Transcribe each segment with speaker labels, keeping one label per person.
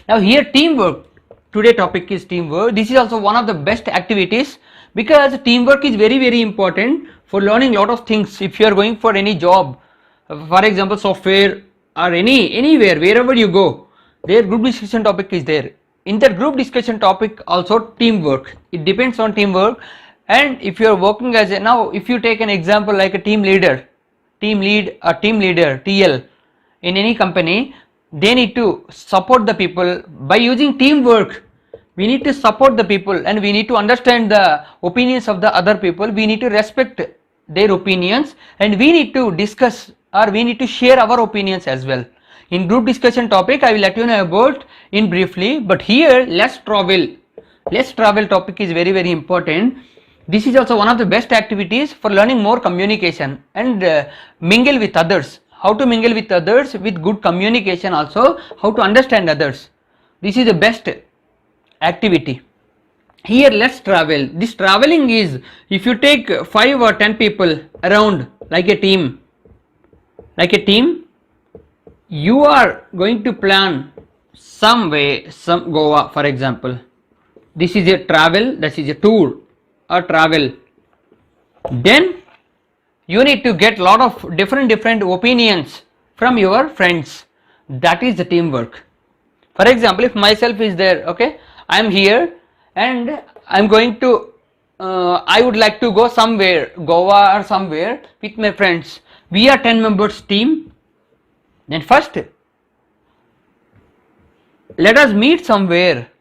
Speaker 1: Now here teamwork, today topic is teamwork. This is also one of the best activities because teamwork is very important for learning lot of things. If you are going for any job, for example software or anywhere, wherever you go, their group discussion topic is there. In that group discussion topic also teamwork, it depends on teamwork. And if you are working as a, now if you take an example like a team lead or team leader TL in any company, they need to support the people by using teamwork. We need to support the people and we need to understand the opinions of the other people. We need to respect their opinions and we need to discuss or we need to share our opinions as well. In group discussion topic I will let you know about in briefly, but here let's travel topic is very important. This is also one of the best activities for learning more communication and mingle with others. How to mingle with others with good communication, also how to understand others. This is the best activity. Here let's travel. This traveling is, if you take 5 or 10 people around like a team, you are going to plan some Goa for example. This is a travel, this is a tour or travel. Then you need to get lot of different opinions from your friends. That is the teamwork. For example, if myself is there, okay, I am here and I am going to I would like to go somewhere, Goa or somewhere with my friends. We are 10 members team. Then first let us meet somewhere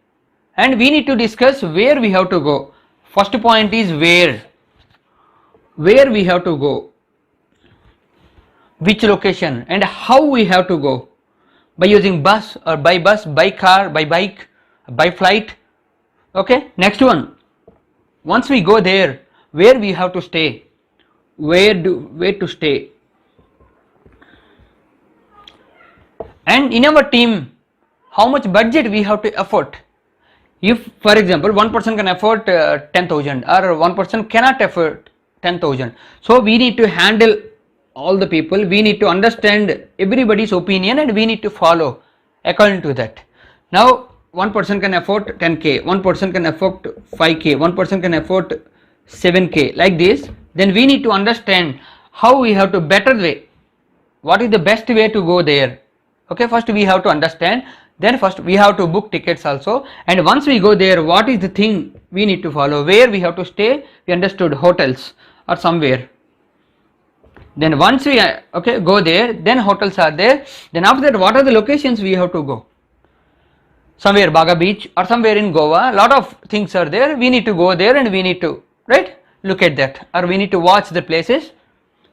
Speaker 1: and we need to discuss where we have to go. First point is where we have to go, which location and how we have to go, by using bus, by car, by bike, by flight. Okay, next one, once we go there, where we have to stay, where to stay, and in our team how much budget we have to afford. If for example one person can afford 10,000 or one person cannot afford 10,000, so we need to handle all the people, we need to understand everybody's opinion and we need to follow according to that. Now one person can afford 10k, one person can afford 5k, one person can afford 7k, like this. Then we need to understand how we have to better way, what is the best way to go there. Okay, first we have to understand, then first we have to book tickets also, and once we go there, what is the thing we need to follow, where we have to stay, we understood, hotels or somewhere. Then once we go there, then hotels are there. Then after that, what are the locations we have to go? Somewhere Baga Beach or somewhere in Goa, lot of things are there. We need to go there and we need to look at that, or we need to watch the places.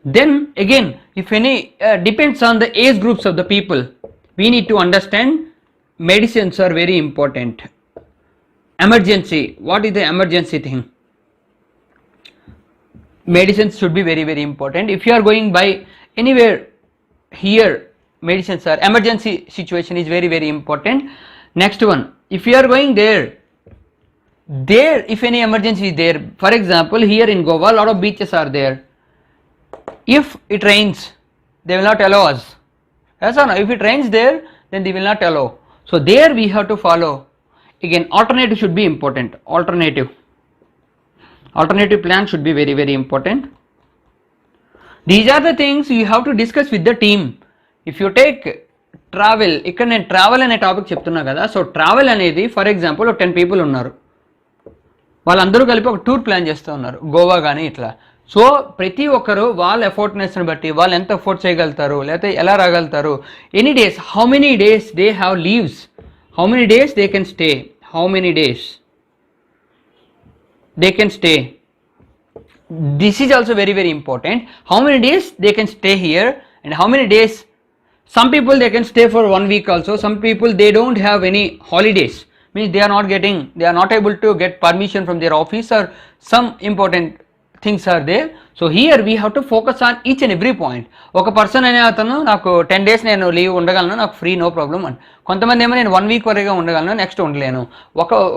Speaker 1: Then again, if any depends on the age groups of the people, we need to understand medicines are very important. Emergency, what is the emergency thing? Medicines should be very important. If you are going by anywhere, here medicines are, emergency situation is very important. Next one, if you are going there if any emergency is there, for example here in Goa, a lot of beaches are there. If it rains, they will not allow us. Yes or no? If it rains there, then they will not allow. So there we have to follow. Again, alternative should be important. Alternative plan should be very important. These are the things you have to discuss with the team. If you take travel, ఇక్కడ నేను travel అనే topic చెప్తున్నా కదా. So travel అనేది for example 10 people ఉన్నారు, వాళ్ళందరూ కలిపి ఒక టూర్ ప్లాన్ చేస్తూ ఉన్నారు, గోవా కానీ ఇట్లా. సో ప్రతి ఒక్కరు వాళ్ళ ఎఫర్ట్నెస్ని బట్టి వాళ్ళు ఎంత ఎఫర్ట్ చేయగలుగుతారు, లేకపోతే ఎలా రాగలుగుతారు, any days, how many days they have leaves, how many days they can stay, how many days they can stay. This is also very important. How many days they can stay here and how many days. Some people they can stay for 1 week also. Some people they don't have any holidays, means they are not able to get permission from their office or some important things are there. So here we have to focus on each and every point. ఒక person అనే అతను నాకు 10 days నేను leave ఉండగలను, నాకు free no problem అని. కొంతమంది ఏమో నేను 1 week వరకు ఉండగలను, నెక్స్ట్ ఉండలేను.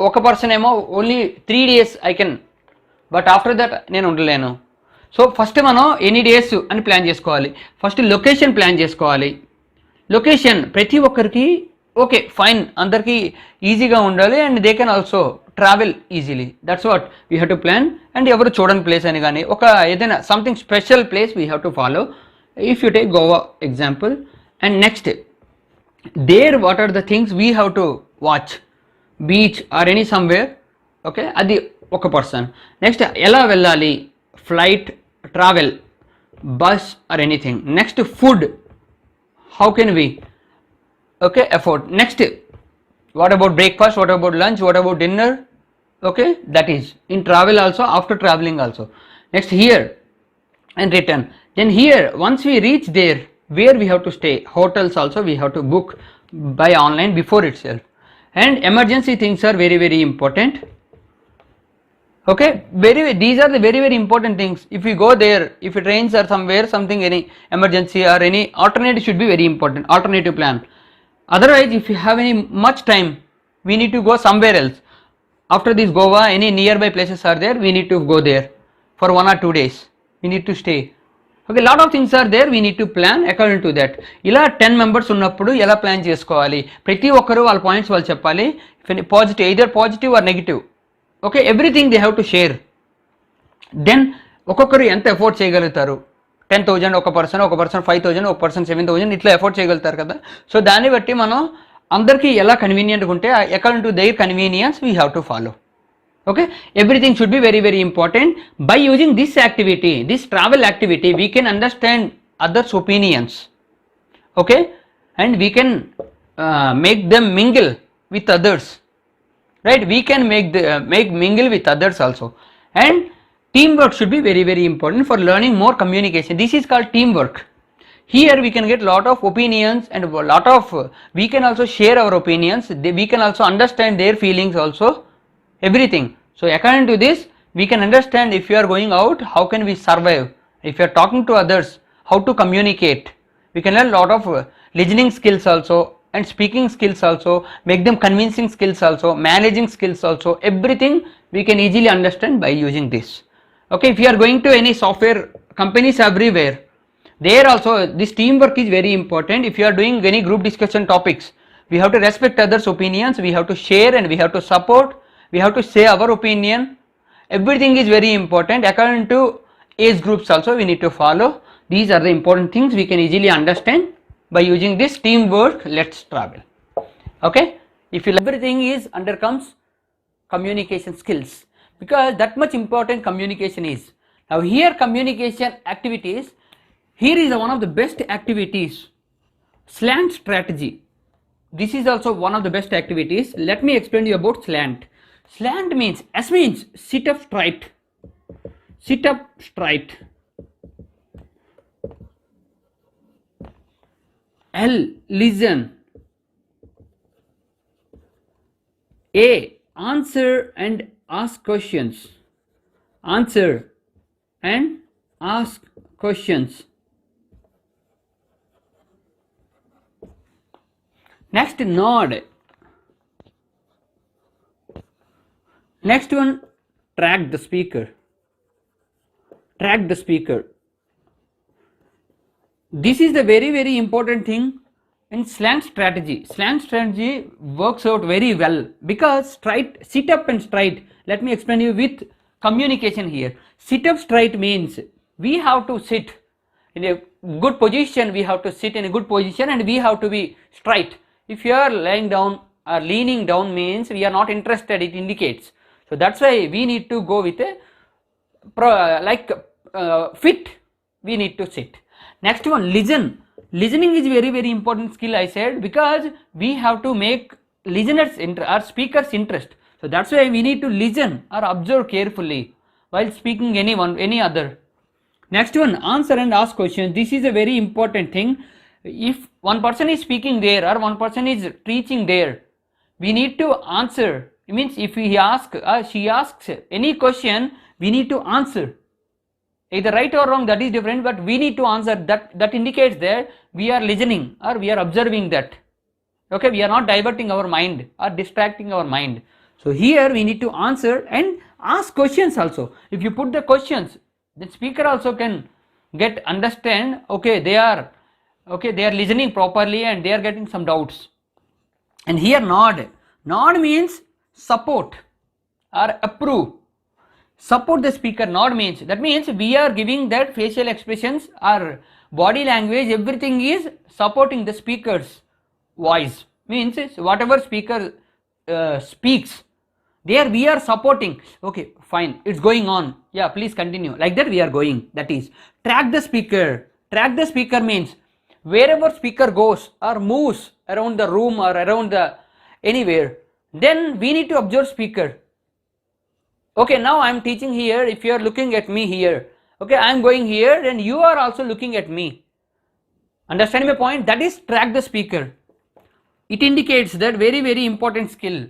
Speaker 1: ఒక పర్సన్ ఏమో only 3 days I can, but after that నేను ఉండలేను. సో ఫస్ట్ మనం ఎన్ని డేస్ అని ప్లాన్ చేసుకోవాలి. ఫస్ట్ లొకేషన్ ప్లాన్ చేసుకోవాలి. లొకేషన్ ప్రతి ఒక్కరికి ఓకే ఫైన్, అందరికీ ఈజీగా ఉండాలి and they can also travel easily. That's what we have to plan. And ఎవరు చూడని ప్లేస్ అని కానీ ఒక ఏదైనా something special place we have to follow. If you take Goa example, and next there what are the things we have to watch, beach or any somewhere. Okay, అది ఒక person. Next ఎలా వెళ్ళాలి, flight, travel, bus or anything. Next food, how can we okay afford. Next, what about breakfast, what about lunch, what about dinner. Okay, that is in travel also, after traveling also. Next, here and return. Then here once we reach there, where we have to stay, hotels also we have to book by online before itself. And emergency things are very very important. Okay, these are the very very important things. If we go there, if it rains or somewhere something, any emergency or any alternative should be very important, alternative plan. Otherwise, if you have any much time, we need to go somewhere else. After this Goa, any nearby places are there, we need to go there for 1 or 2 days, we need to stay. Okay, lot of things are there, we need to plan according to that. ఇలా 10 members ఉన్నప్పుడు ఎలా plan చేసుకోవాలి, ప్రతి ఒక్కరు వాళ్ళ points వాళ్ళు చెప్పాలి. Positive, either positive or negative. Okay, everything they have to share. Then ఒక్కొక్కరు ఎంత ఎఫోర్డ్ చేయగలుగుతారు, 10,000 ఒక పర్సన్ 5,000, ఒక పర్సన్ 7,000, ఇట్లా ఎఫోర్డ్ చేయగలుగుతారు కదా. సో దాన్ని బట్టి మనం అందరికీ ఎలా కన్వీనియంట్గా ఉంటే according to their convenience we have to follow. Okay, everything should be very very important. By using this activity, this travel activity, we can understand others' opinions. Okay, and we can make them mingle with others, right? We can make mingle with others also. And teamwork should be very very important for learning more communication. This is called teamwork. Here we can get lot of opinions and lot of we can also share our opinions. We can also understand their feelings also, everything. So according to this, we can understand if you are going out, how can we survive. If you are talking to others, how to communicate. We can learn lot of listening skills also, and speaking skills also, make them convincing skills also, managing skills also, everything we can easily understand by using this. Okay, if you are going to any software companies everywhere, there also this teamwork is very important. If you are doing any group discussion topics, we have to respect others' opinions, we have to share and we have to support, we have to say our opinion. Everything is very important. According to age groups also we need to follow. These are the important things we can easily understand by using this teamwork. Let's travel. Okay, if you everything is undercomes communication skills, because that much important communication is. Now here communication activities, here is one of the best activities, slant strategy. This is also one of the best activities. Let me explain to you about slant. Slant means, S means sit up straight, sit up straight. L, listen. A, answer and ask questions, answer and ask questions. Next, nod. Next one, track the speaker, track the speaker. This is the very very important thing in slant strategy. Slant strategy works out very well because straight, sit up and straight. Let me explain you with communication here. Sit up straight means we have to sit in a good position, we have to sit in a good position and we have to be straight. If you are lying down or leaning down means we are not interested, it indicates. So that's why we need to go with a fit, we need to sit. Next one, listen. Listening is very very important skill, I said, because we have to make listeners or speakers interest. So that's why we need to listen or observe carefully while speaking anyone, any other. Next one, answer and ask questions. This is a very important thing. If one person is speaking there or one person is teaching there, we need to answer. It means if he asks or she asks any question, we need to answer. Either right or wrong, that is different, but we need to answer. That indicates that we are listening or we are observing that. Okay, we are not diverting our mind or distracting our mind. So here we need to answer and ask questions also. If you put the questions, the speaker also can get understand, okay, they are listening properly and they are getting some doubts. And here nod. Nod means support or approve. Support the speaker. Nod means, that means we are giving that facial expressions or body language, everything is supporting the speaker's voice. Means whatever speaker speaks, there we are supporting. Okay, fine, it's going on, yeah, please continue, like that we are going. That is track the speaker. Track the speaker means wherever speaker goes or moves around the room or around the anywhere, then we need to observe speaker. Okay, now I am teaching here, if you are looking at me here, okay, I am going here and you are also looking at me. Understand my point? That is track the speaker. It indicates that very important skill,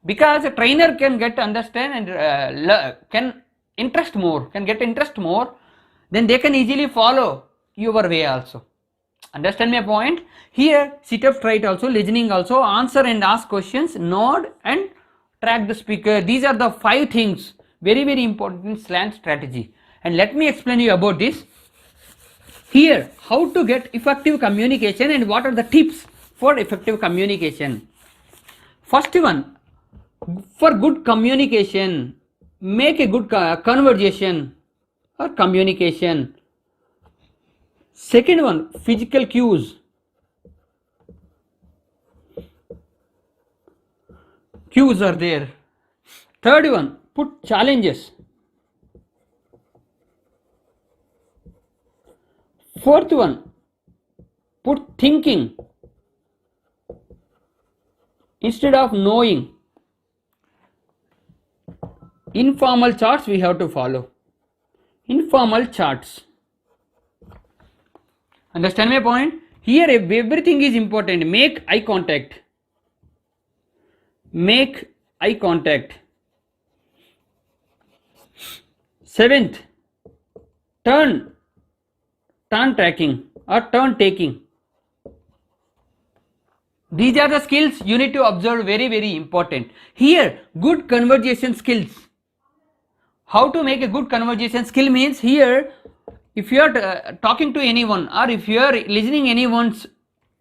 Speaker 1: because a trainer can get understand and can interest more, can get interest more, then they can easily follow your way also. Understand my point? Here sit up straight also, listening also, answer and ask questions, nod and track the speaker. These are the 5 things, very important slant strategy. And let me explain you about this. Here, how to get effective communication and what are the tips for effective communication. First one, for good communication, make a good conversation or communication. Second one, physical cues. Cues are there. Third one, put challenges. Fourth one, put thinking instead of knowing. Informal charts we have to follow. Informal charts. Understand my point? Here everything is important. Make eye contact. Make eye contact. 7th, turn tracking or turn taking. These are the skills you need to observe, very important. Here, good conversation skills. How to make a good conversation skill means, here if you are talking to anyone or if you are listening anyone's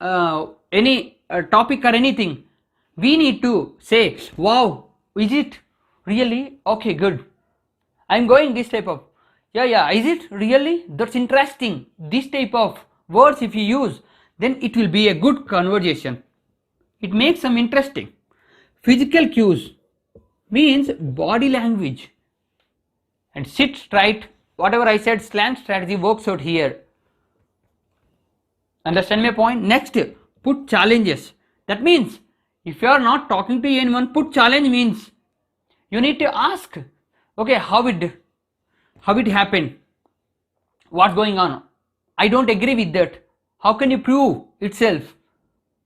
Speaker 1: any topic or anything, we need to say, wow, is it really? Okay, good. I am going this type of, yeah, is it really? That's interesting. This type of words if you use, then it will be a good conversation. It makes some interesting. Physical cues means body language. And sit straight, whatever I said, slant strategy works out here. Understand my point? Next, put challenges. That means if you are not talking to anyone, put challenge means you need to ask, okay, how it happened, what's going on, I don't agree with that, how can you prove itself,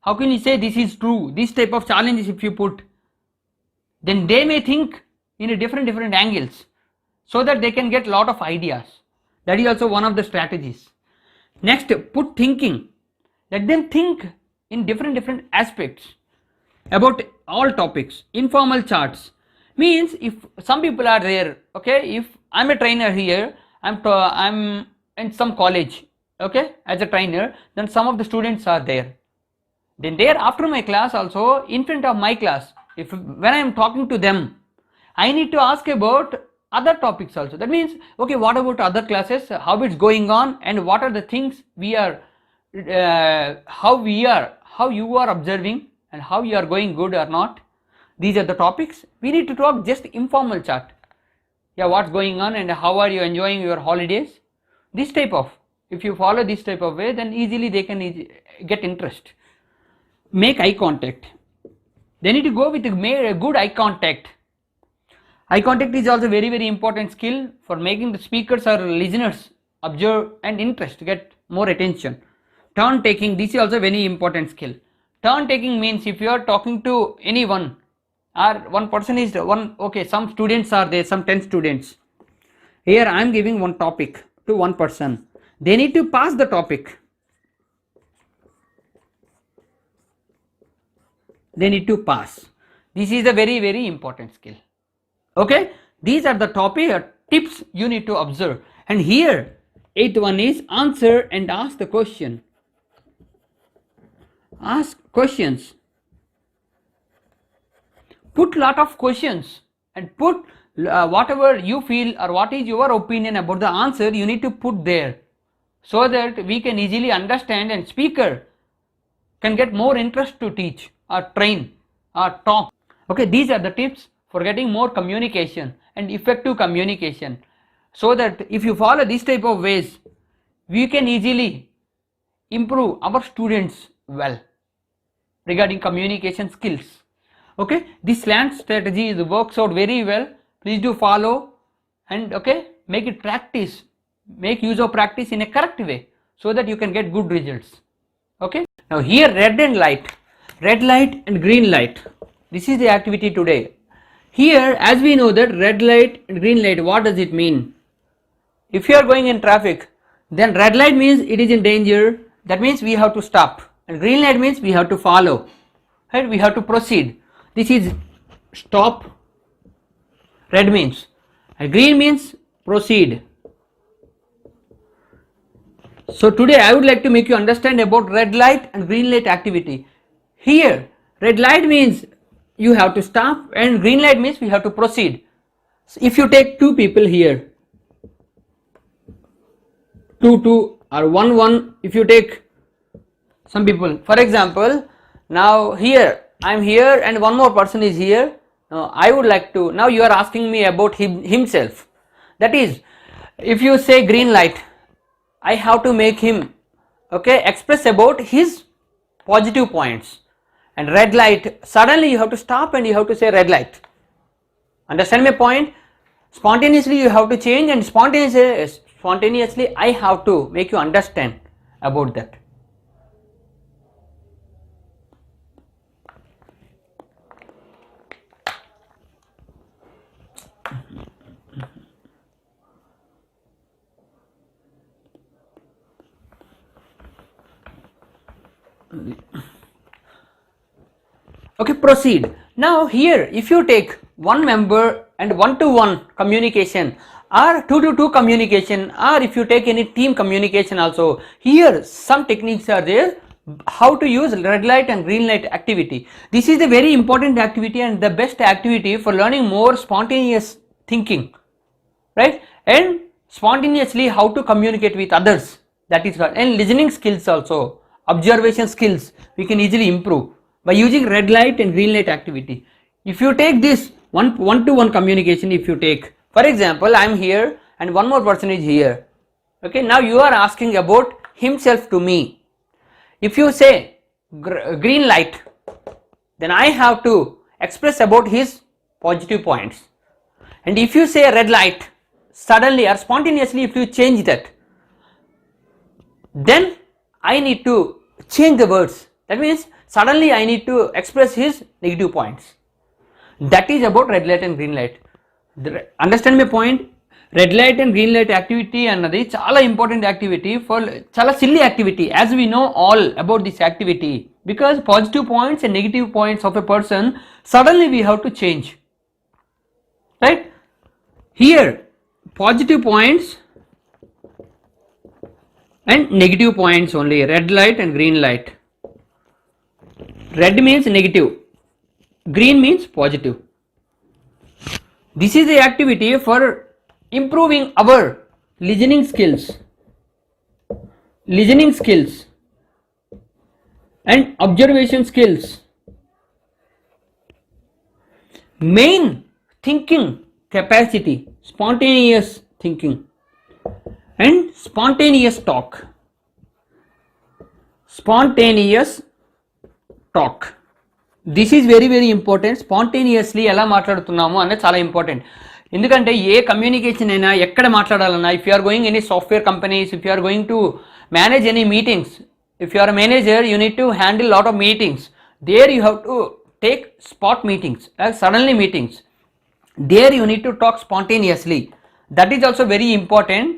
Speaker 1: how can you say this is true? This type of challenges if you put, then they may think in a different angles, so that they can get lot of ideas. That is also one of the strategies. Next, put thinking. Let them think in different aspects about all topics. Informal charts means if some people are there, okay, if I'm a trainer here, I'm in some college, okay, as a trainer, then some of the students are there. Then there after my class also, in front of my class, when I am talking to them, I need to ask about other topics also. That means, okay, what about other classes, how it's going on, and what are the things we are, how you are observing and how you are going good or not. These are the topics. We need to talk just informal chat. Yeah, what's going on and how are you enjoying your holidays? This type of, if you follow this type of way, then easily they can get interest. Make eye contact. They need to go with a good eye contact. Eye contact is also very important skill for making the speakers or listeners observe and interest, get more attention. Turn taking, this is also very important skill. Turn taking means if you are talking to anyone or one person is one, okay, some students are there, some 10 students. Here I am giving one topic to one person. They need to pass the topic. They need to pass. This is a very important skill. Okay, these are the topic tips you need to observe. And here 8th one is answer and ask the question. Ask questions. put lot of questions and put whatever you feel or what is your opinion about the answer, you need to put there, so that we can easily understand and speaker can get more interest to teach or train or talk. Okay, these are the tips for getting more communication and effective communication, so that if you follow this type of ways, we can easily improve our students well regarding communication skills. Okay, this SLANT strategy works out very well. Please do follow and okay, make it practice, make use of practice in a correct way, so that you can get good results. Okay, now here red light and green light, this is the activity today. Here, as we know that red light and green light, what does it mean? If you are going in traffic, then red light means it is in danger, that means we have to stop, and green light means we have to follow, right? We have to proceed. This is stop, red means, and green means proceed. So today I would like to make you understand about red light and green light activity. Here red light means you have to stop and green light means we have to proceed. So if you take two people here, two or one, if you take some people, for example, now here I am here and one more person is here. Now I would like to, now you are asking me about himself, that is, if you say green light, I have to make him okay express about his positive points, and red light, suddenly you have to stop and you have to say red light. Understand my point? Spontaneously you have to change, and spontaneously I have to make you understand about that. Okay, proceed. Now here if you take one member and one-to-one communication or two-to-two communication, or if you take any team communication also, here some techniques are there how to use red light and green light activity. This is a very important activity and the best activity for learning more spontaneous thinking, right? And spontaneously how to communicate with others, that is what, and listening skills also, observation skills we can easily improve by using red light and green light activity. If you take this one-to-one communication, if you take, for example, I am here and one more person is here. Okay, now you are asking about himself to me. If you say green light, then I have to express about his positive points. And if you say red light, suddenly or spontaneously if you change that, then I need to change the words. That means suddenly I need to express his negative points. That is about red light and green light. Understand my point? Red light and green light activity అన్నది చాలా important activity for చాలా silly activity, as we know all about this activity, because positive points and negative points of a person suddenly we have to change, right? Here positive points and negative points only, red light and green light. Red means negative, green means positive. This is the activity for improving our listening skills and observation skills, main thinking capacity, spontaneous thinking and spontaneous talk. This is very very important. Spontaneously ఎలా మాట్లాడుతున్నాము అనేది చాలా important. ఎందుకంటే ఏ communication అయినా ఎక్కడ మాట్లాడాలన్నా, if you are going any software companies, if you are going to manage any meetings, if you are a manager you need to handle lot of meetings. There you have to take spot meetings, suddenly meetings. There you need to talk spontaneously. That is also very important.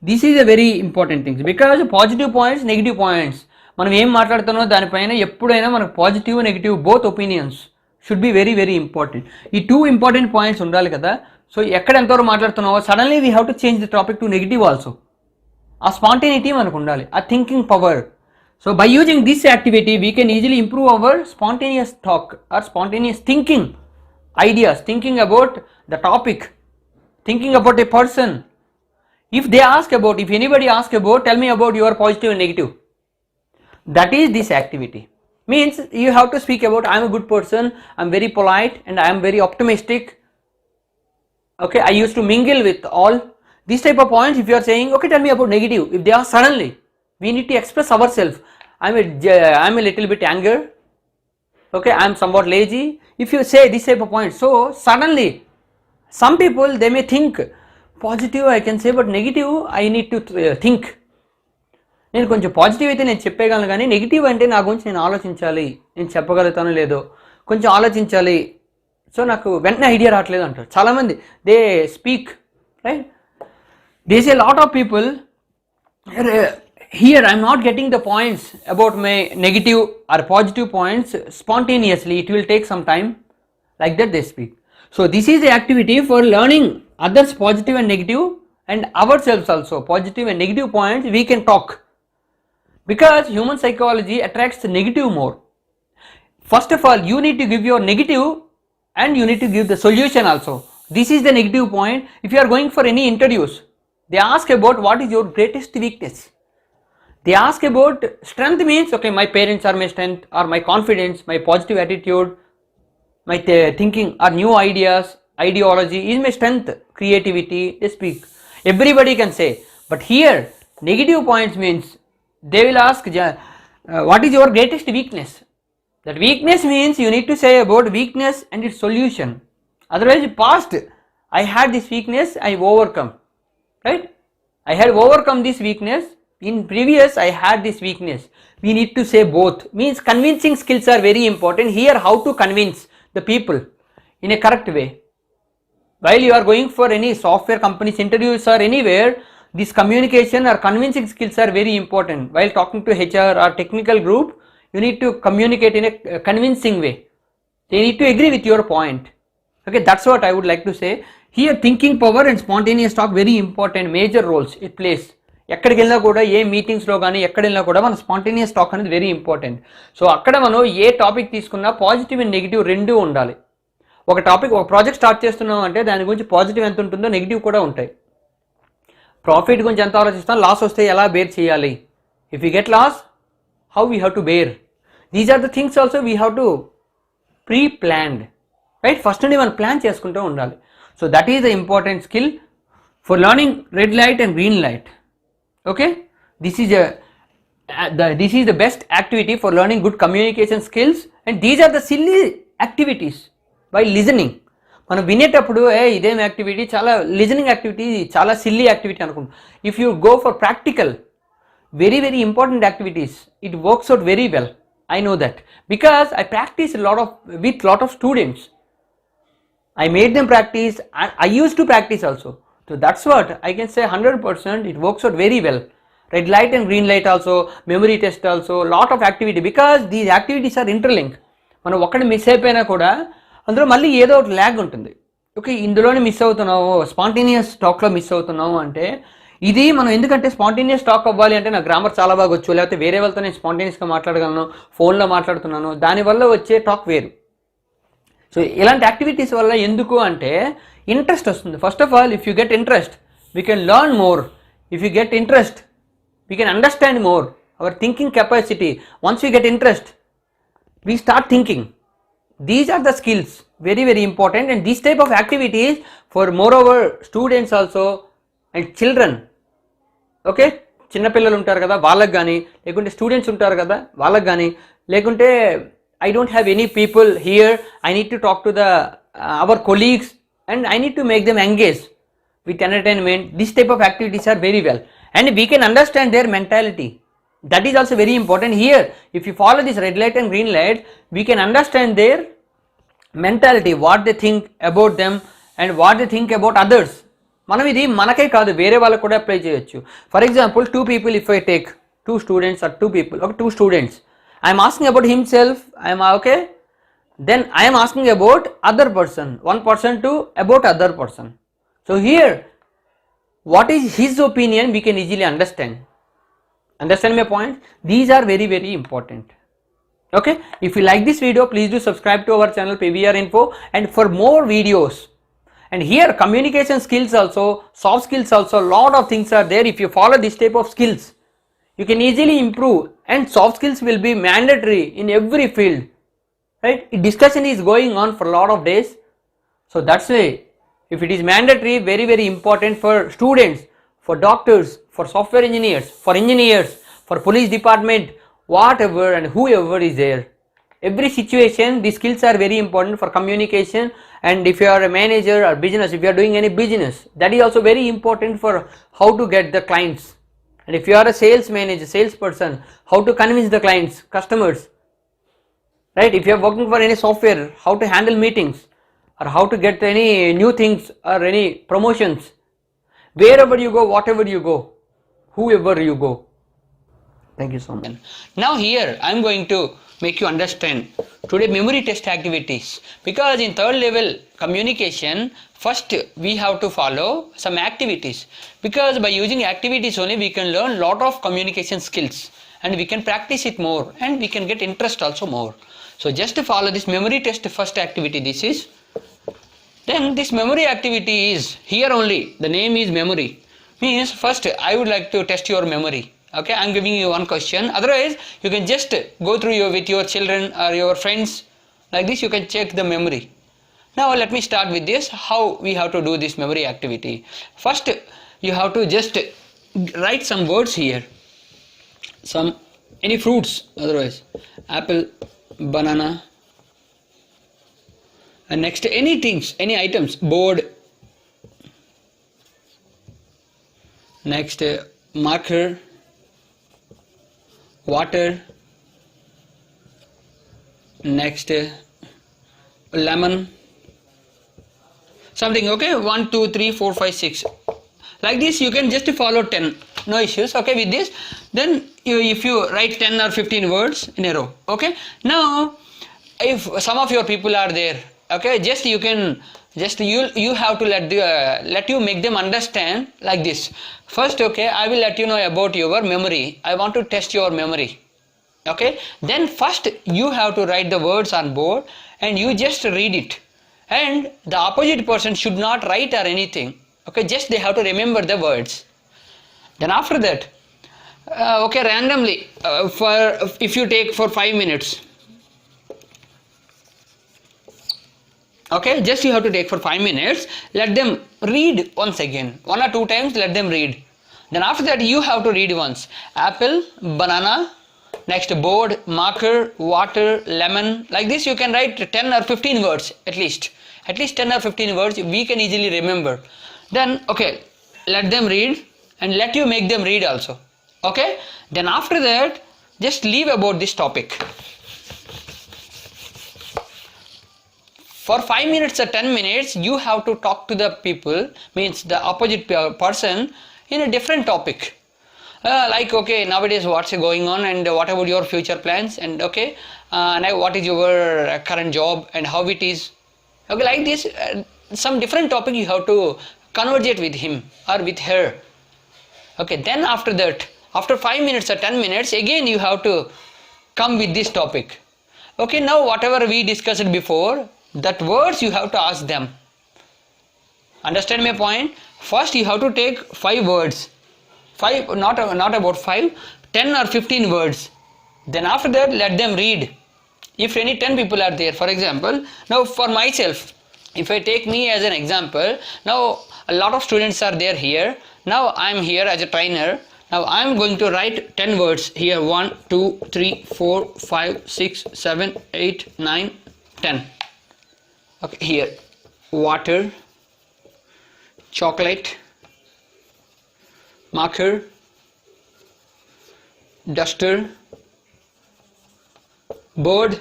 Speaker 1: This is a very important things, because positive points, negative points, మనం ఏం మాట్లాడుతున్నామో దానిపైన ఎప్పుడైనా మనకు positive negative both opinions should be very very important. ఈ two important points ఉండాలి కదా. So ఎక్కడ ఎంతవరకు మాట్లాడుతున్నావో suddenly we have to change the topic to negative also. ఆ స్పాంటేనిటీ మనకు ఉండాలి, ఆ thinking power. So by using this activity we can easily improve our spontaneous talk or spontaneous thinking ideas, thinking about the topic, thinking about a person. If they ask about, if anybody asks about, tell me about your positive and negative. That is this activity. Means you have to speak about, I am a good person, I am very polite and I am very optimistic. Okay, I used to mingle with all. These type of points, if you are saying, okay, tell me about negative. If they are suddenly, we need to express ourselves. I am a little bit anger. Okay, I am somewhat lazy. If you say this type of points, so suddenly, some people they may think positive I can say, but negative I need to think. నేను కొంచెం positive అయితే నేను చెప్పగలను, కానీ negative అంటే నా గురించి నేను ఆలోచించాలి, నేను చెప్పగలుగుతానో లేదో కొంచెం ఆలోచించాలి, సో నాకు వెంటనే ఐడియా రావట్లేదు అంటారు చాలామంది. They speak right, they say lot of people here I am not getting the points about my negative or positive points spontaneously, it will take some time, like that they speak. So this is the activity for learning others positive and negative, and ourselves also positive and negative points we can talk, because human psychology attracts the negative more. First of all you need to give your negative and you need to give the solution also. This is the negative point. If you are going for any interviews, they ask about what is your greatest weakness. They ask about strength, means okay, my parents are my strength, or my confidence, my positive attitude, my thinking or new ideas, ideology is my strength, creativity, they speak. Everybody can say, but here negative points means they will ask what is your greatest weakness. That weakness means you need to say about weakness and its solution. Otherwise past I had this weakness, I overcome, right? I had overcome this weakness, in previous I had this weakness. We need to say both, means convincing skills are very important here. How to convince the people in a correct way. While you are going for any software companies interviews or anywhere, this communication or convincing skills are very important. While talking to HR or technical group, you need to communicate in a convincing way. They need to agree with your point. Okay, that's what I would like to say. Here thinking power and spontaneous talk very important, major roles it plays. ఎక్కడికి వెళ్ళినా కూడా, ఏ మీటింగ్స్లో కానీ ఎక్కడ వెళ్ళినా కూడా మన spontaneous talk అనేది వెరీ ఇంపార్టెంట్. సో అక్కడ మనం ఏ టాపిక్ తీసుకున్నా పాజిటివ్ అండ్ నెగిటివ్ రెండూ ఉండాలి. ఒక టాపిక్, ఒక ప్రాజెక్ట్ స్టార్ట్ చేస్తున్నాం అంటే దాని గురించి పాజిటివ్ ఎంత ఉంటుందో నెగిటివ్ కూడా ఉంటాయి. ప్రాఫిట్ గురించి ఎంత ఆలోచిస్తాం, లాస్ వస్తే ఎలా బేర్ చేయాలి, if you get loss how we have to bear, these are the things also we have to pre planned, right? First నుండి మనం ప్లాన్ చేసుకుంటూ ఉండాలి. So that is the important skill for learning red light and green light. Okay, this is the best activity for learning good communication skills, and these are the silly activities while listening. మనం వినేటప్పుడు ఇదేం activity, చాలా listening activity, చాలా silly activity అనుకుంటాం. If you go for practical, very very important activities, it works out very well. I know that because I practice with lot of students. I made them practice, I used to practice also. So that's what I can say 100% it works out very well. Red light and green light also, memory test also, lot of activity, because these activities are interlinked. మనం ఒక్కటి miss అయిపోయినా కూడా అందులో మళ్ళీ ఏదో ఒకటి lag ఉంటుంది. Okay, ఇందులోనే మిస్ అవుతున్నావు, స్పాంటేనియస్ టాక్లో మిస్ అవుతున్నావు అంటే ఇది మనం, ఎందుకంటే స్పాంటేనియస్ టాక్ అవ్వాలి అంటే నా గ్రామర్ చాలా బాగా వచ్చు, లేకపోతే వేరే వాళ్ళతో నేను స్పాంటేనియస్గా మాట్లాడగలను, ఫోన్లో మాట్లాడుతున్నాను, దానివల్ల వచ్చే టాక్ వేరు. సో ఇలాంటి యాక్టివిటీస్ వల్ల ఎందుకు అంటే ఇంట్రెస్ట్ వస్తుంది. First of all if you get interest we can learn more. If you get interest we can understand more. Our thinking capacity, once we get interest we start thinking. These are the skills very very important, and this type of activities for moreover students also and children. Okay, చిన్నపిల్లలు ఉంటారు కదా వాళ్ళకి కానీ, లేకుంటే students ఉంటారు కదా వాళ్ళకి కానీ, లేకుంటే I don't have any people here, I need to talk to our colleagues and I need to make them engage with entertainment. This type of activities are very well, and we can understand their mentality. That is also very important here. If you follow this red light and green light, we can understand their mentality, what they think about them and what they think about others. మనం ఇది మనకే కాదు వేరే వాళ్ళకు కూడా apply చేయొచ్చు. For example 2 people, if I take 2 students or 2 people, okay, 2 students, I am asking about himself, I am okay, then I am asking about other person, one person to about other person. So here what is his opinion we can easily understand my point. These are very very important. Okay, if you like this video, please do subscribe to our channel PVR Info, and for more videos. And here communication skills also, soft skills also, lot of things are there. If you follow this type of skills, you can easily improve, and soft skills will be mandatory in every field, right? Discussion is going on for a lot of days, so that's why if it is mandatory, very important for students, for doctors, for software engineers, for police department, whatever and whoever is there, every situation these skills are very important for communication. And if you are a manager or business, if you are doing any business, that is also very important for how to get the clients. And if you are a sales manager, salesperson, how to convince the clients, customers, right? If you are working for any software, how to handle meetings, or how to get any new things or any promotions, wherever you go, whatever you go, whoever you go. Thank you so much. Now here I am going to make you understand today memory test activities, because in third level communication first we have to follow some activities, because by using activities only we can learn lot of communication skills and we can practice it more and we can get interest also more. So just to follow this memory test first activity, this is, then this memory activity is here only, the name is memory, means first I would like to test your memory. Okay, I am giving you one question, otherwise you can just go through with your children or your friends, like this you can check the memory. Now let me start with this, how we have to do this memory activity. First you have to just write some words here, some any fruits, otherwise apple, banana, and next any things, any items, board, next marker, water, next lemon, something. Okay, 1 2 3 4 5 6, like this you can just follow 10, no issues. Okay, with this then if you write 10 or 15 words in a row. Okay, now if some of your people are there, okay, just you can just you have to let you make them understand like this. First, okay, I will let you know about your memory, I want to test your memory. Okay, then first you have to write the words on board and you just read it, and the opposite person should not write or anything. Okay, just they have to remember the words. Then after that, okay, randomly for if you take for 5 minutes, okay, just you have to take for 5 minutes, let them read once again, 1 or 2 times let them read. Then after that you have to read once, apple, banana, next board, marker, water, lemon, like this you can write 10 or 15 words, at least 10 or 15 words we can easily remember. Then okay, let them read and let you make them read also. Okay, then after that just leave about this topic. For 5 minutes or 10 minutes you have to talk to the people, means the opposite person, in a different topic, like okay, nowadays what's going on and what about your future plans, and okay, now what is your current job and how it is. Okay, like this some different topic you have to conversate with him or with her. Okay, then after that, after 5 minutes or 10 minutes again you have to come with this topic. Okay, now whatever we discussed before, that words you have to ask them. Understand my point? First you have to take 5 words, 5, not about 5, 10 or 15 words. Then after that let them read. If any 10 people are there, for example, now for myself, if I take me as an example, now a lot of students are there here. Now I am here as a trainer. Now I am going to write 10 words here, 1 2 3 4 5 6 7 8 9 10. Okay, here water, chocolate, marker, duster, bird,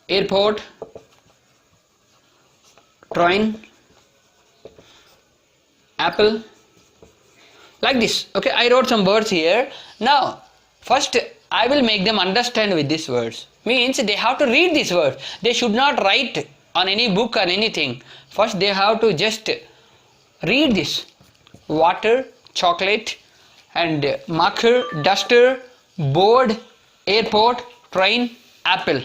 Speaker 1: airport, train, apple, like this. Okay, I wrote some words here. Now first I will make them understand with these words, means they have to read these words. They should not write on any book or anything. First they have to just read this: water, chocolate, and marker, duster, board, airport, train, apple.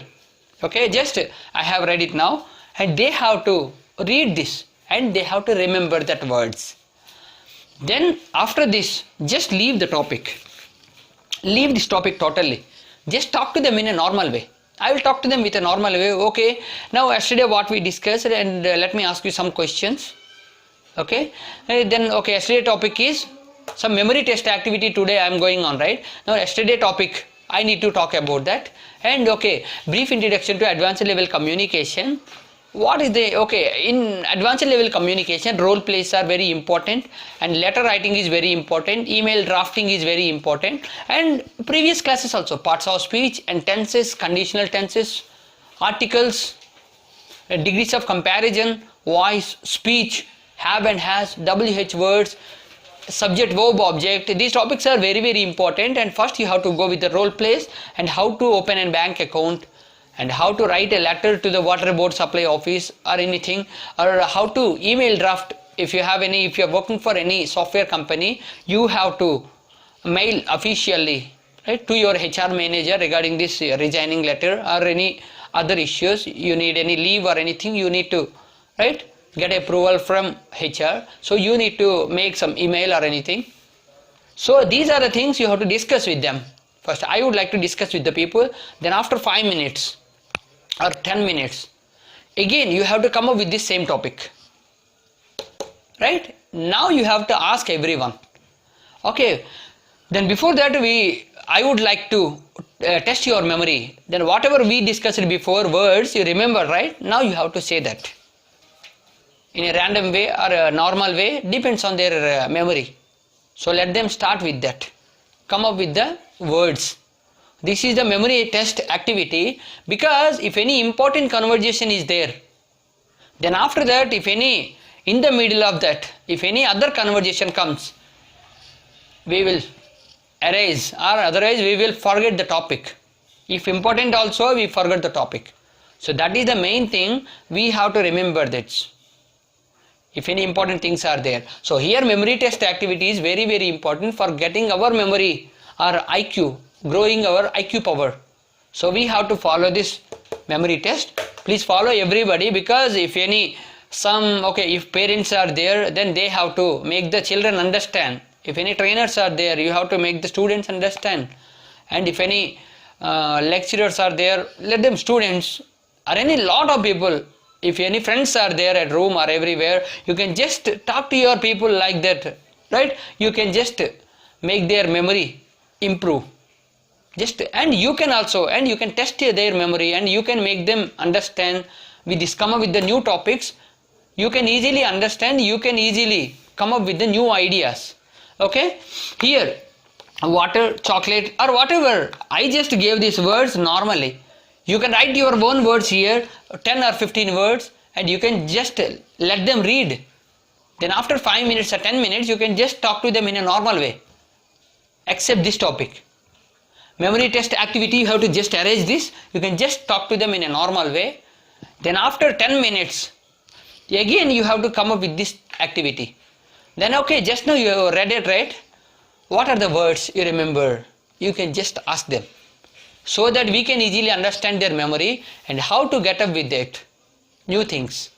Speaker 1: Okay, just I have read it now, and they have to read this and they have to remember that words. Then after this, just leave the topic. Leave this topic totally. Just talk to them in a normal way. I will talk to them with a normal way. Okay, now yesterday what we discussed, and let me ask you some questions. Okay, then okay, yesterday topic is some memory test activity today I am going on, right? Now yesterday topic I need to talk about that. And okay, brief introduction to advanced level communication. What is the, okay, in advanced level communication, role plays are very important, and letter writing is very important, email drafting is very important, and previous classes also, parts of speech and tenses, conditional tenses, articles, degrees of comparison, voice, speech, have and has, WH words, subject, verb, object. These topics are very, very important, and first you have to go with the role plays and how to open a bank account, and how to write a letter to the water board supply office or anything, or how to email draft. If you have any, if you are working for any software company, you have to mail officially, right, to your HR manager regarding this resigning letter or any other issues. You need any leave or anything, you need to, right, get approval from HR. So you need to make some email or anything. So these are the things you have to discuss with them. First I would like to discuss with the people, then after 5 minutes or 10 minutes again you have to come up with this same topic, right? Now you have to ask everyone. Okay, then before that I would like to test your memory. Then whatever we discussed before, words you remember, right? Now you have to say that in a random way or a normal way, depends on their memory. So let them start with that, come up with the words. This is the memory test activity, because if any important conversation is there, then after that, if any, in the middle of that, if any other conversation comes, we will erase, or otherwise we will forget the topic. If important also, we forget the topic. So that is the main thing, we have to remember that. If any important things are there. So here memory test activity is very, very important for getting our memory or IQ, growing our IQ power. So we have to follow this memory test. Please follow everybody, because if any if parents are there, then they have to make the children understand. If any trainers are there, you have to make the students understand. And if any lecturers are there, let them, students or any lot of people, if any friends are there at room or everywhere, you can just talk to your people like that, right? You can just make their memory improve. And you can also, and you can test their memory, and you can make them understand with this, come up with the new topics. You can easily understand, you can easily come up with the new ideas. Okay, here water, chocolate, or whatever, I just gave these words normally. You can write your own words here, 10 or 15 words, and you can just let them read. Then after 5 minutes or 10 minutes, you can just talk to them in a normal way, except this topic. Memory test activity, you have to just arrange this, you can just talk to them in a normal way. Then after 10 minutes, again you have to come up with this activity. Then okay, just now you have read it, right? What are the words you remember? You can just ask them, so that we can easily understand their memory and how to get up with it, new things.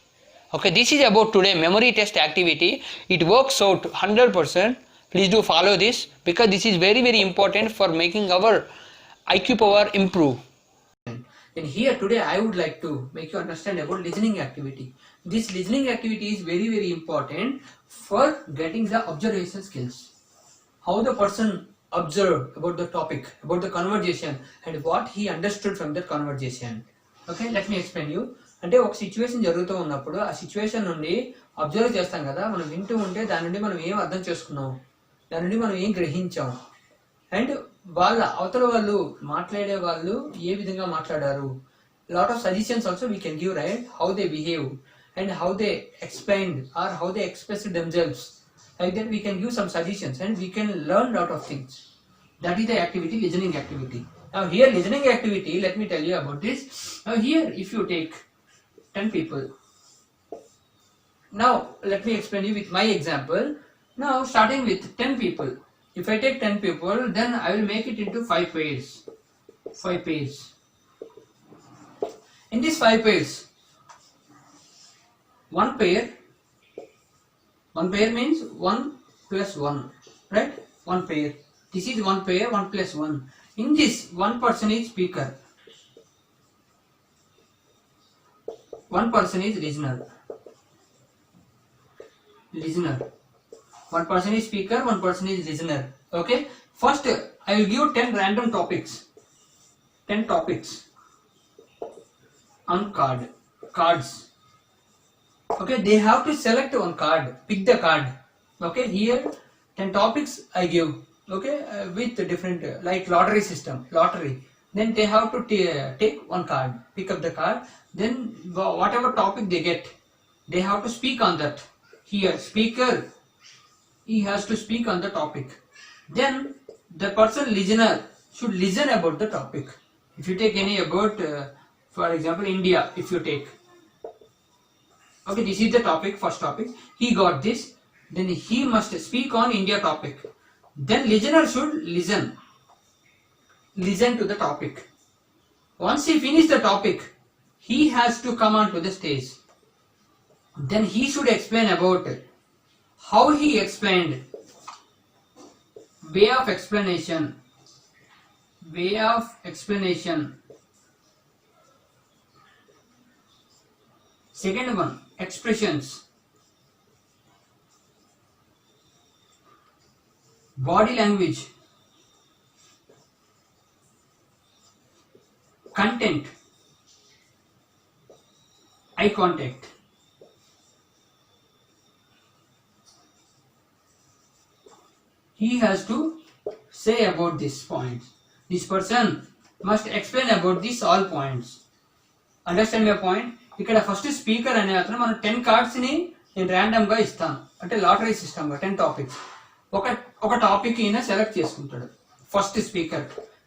Speaker 1: Okay, this is about today memory test activity. It works out 100%. Please do follow this, because this is very, very important for making our IQ power improve. And here today I would like to make you understand about listening activity. This listening activity is very, very important for getting the observation skills. How the person observed about the topic, about the conversation, and what he understood from that conversation. Okay, let me explain you. అంటే ఒక situation జరుగుతూ ఉన్నప్పుడు ఆ situation నుండి observe చేస్తాం కదా, మనం వింటూ ఉంటే దాని నుండి మనం ఏం అర్థం చేసుకున్నాం, దాని నుండి మనం ఏం గ్రహించాం, అండ్ వాళ్ళ అవతల వాళ్ళు మాట్లాడే వాళ్ళు ఏ విధంగా మాట్లాడారు. Lot of suggestions also we can give, right? How they behave and how they explained or how they expressed themselves. Like that we can give some suggestions and we can learn lot of things. That is the activity, listening activity. Now here listening activity, let me tell you about this. Now here if you take 10 people. Now let me explain you with my example. Now starting with 10 people. If I take 10 people, then I will make it into 5 pairs. 5 pairs. In these 5 pairs, one pair means 1 plus 1, right? One pair. This is one pair, 1 plus 1. In this, one person is speaker, one person is listener. One person is speaker, one person is listener. Okay. First, I will give 10 random topics. 10 topics on cards. Okay. They have to select one card. Pick the card. Okay. Here, 10 topics I give. Okay. With different like lottery system. Then they have to take one card. Pick up the card. Then whatever topic they get, they have to speak on that. Here, speaker, he has to speak on the topic. Then the person listener should listen about the topic. If you take any about, for example, India, if you take. Okay, this is the topic, first topic. He got this. Then he must speak on India topic. Then listener should listen to the topic. Once he finishes the topic, he has to come onto the stage. Then he should explain about how he explained, way of explanation. Second one, expressions, body language, content, eye contact. He has to say about these points. This person must explain about these all points. Understand my point? ఇక్కడ first speaker అనే అతను మనం 10 cards ని నేను random గా ఇస్తాను, అంటే lottery system గా 10 టాపిక్స్. ఒక టాపిక్ ఈయన సెలెక్ట్ చేసుకుంటాడు. ఫస్ట్ స్పీకర్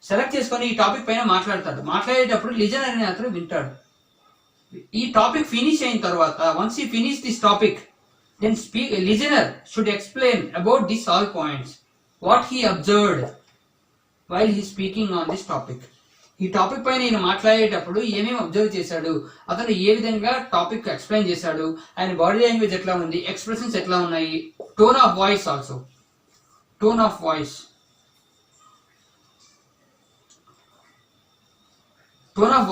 Speaker 1: సెలెక్ట్ చేసుకొని ఈ టాపిక్ పైన మాట్లాడతాడు. మాట్లాడేటప్పుడు లిజనర్ అనే అతను వింటాడు. ఈ టాపిక్ ఫినిష్ అయిన తర్వాత, వన్స్ ఈ finish this topic, then listener should explain about these all points, what he observed while he speaking on this topic. ఈ టాపిక్ పైన ఈయన మాట్లాడేటప్పుడు ఏమేమి అబ్జర్వ్ చేశాడు, అతను ఏ విధంగా టాపిక్ ఎక్స్ప్లెయిన్ చేశాడు, ఆయన బాడీ లాంగ్వేజ్ ఎట్లా ఉంది, ఎక్స్ప్రెషన్స్ ఎట్లా ఉన్నాయి, tone of voice also, tone of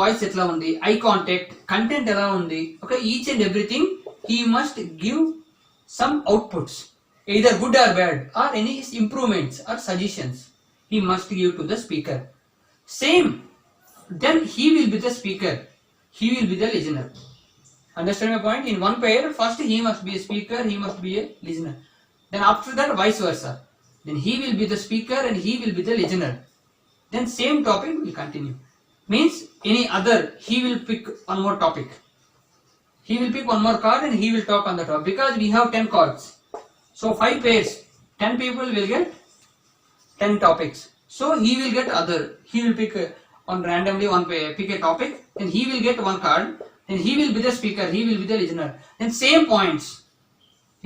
Speaker 1: voice ఎట్లా ఉంది, ఐ కాంటాక్ట్, కంటెంట్ ఎలా ఉంది. Okay, each and everything he must give some outputs, either good or bad, or any improvements or suggestions he must give to the speaker. Same, then he will be the speaker, he will be the listener. Understand my point? In one pair, first he must be a speaker, he must be a listener. Then after that, vice versa. Then he will be the speaker and he will be the listener. Then same topic will continue. Means any other, he will pick one more topic. He will pick one more card and he will talk on the top, because we have 10 cards. So 5 pairs, 10 people will get 10 topics. So he will get other. He will pick on randomly one pair, pick a topic, and he will get one card. Then he will be the speaker, he will be the listener. Then same points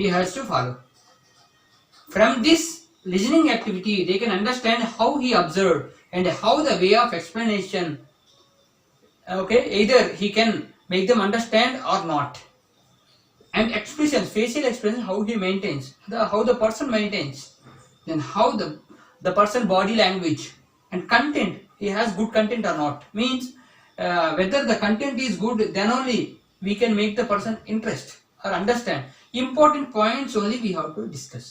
Speaker 1: he has to follow. From this listening activity, they can understand how he observed and how the way of explanation. Okay, either he can make them understand or not. And expressions, facial expressions, how he maintains, how the person maintains, then how the person body language, and content, he has good content or not. Means whether the content is good, then only we can make the person interest or understand. Important points only we have to discuss.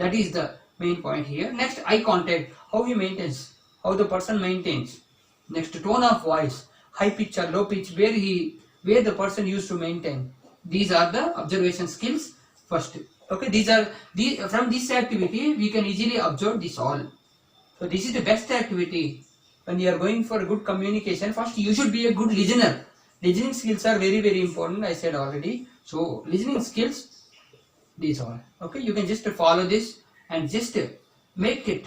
Speaker 1: That is the main point here. Next, eye contact, how he maintains, how the person maintains. Next, tone of voice, high pitch or low pitch, where the person used to maintain. These are the observation skills first. Okay, from this activity we can easily observe this all. So this is the best activity when you are going for good communication. First you should be a good listener. Listening skills are very very important, I said already. So listening skills, these all. Okay, you can just follow this and just make it,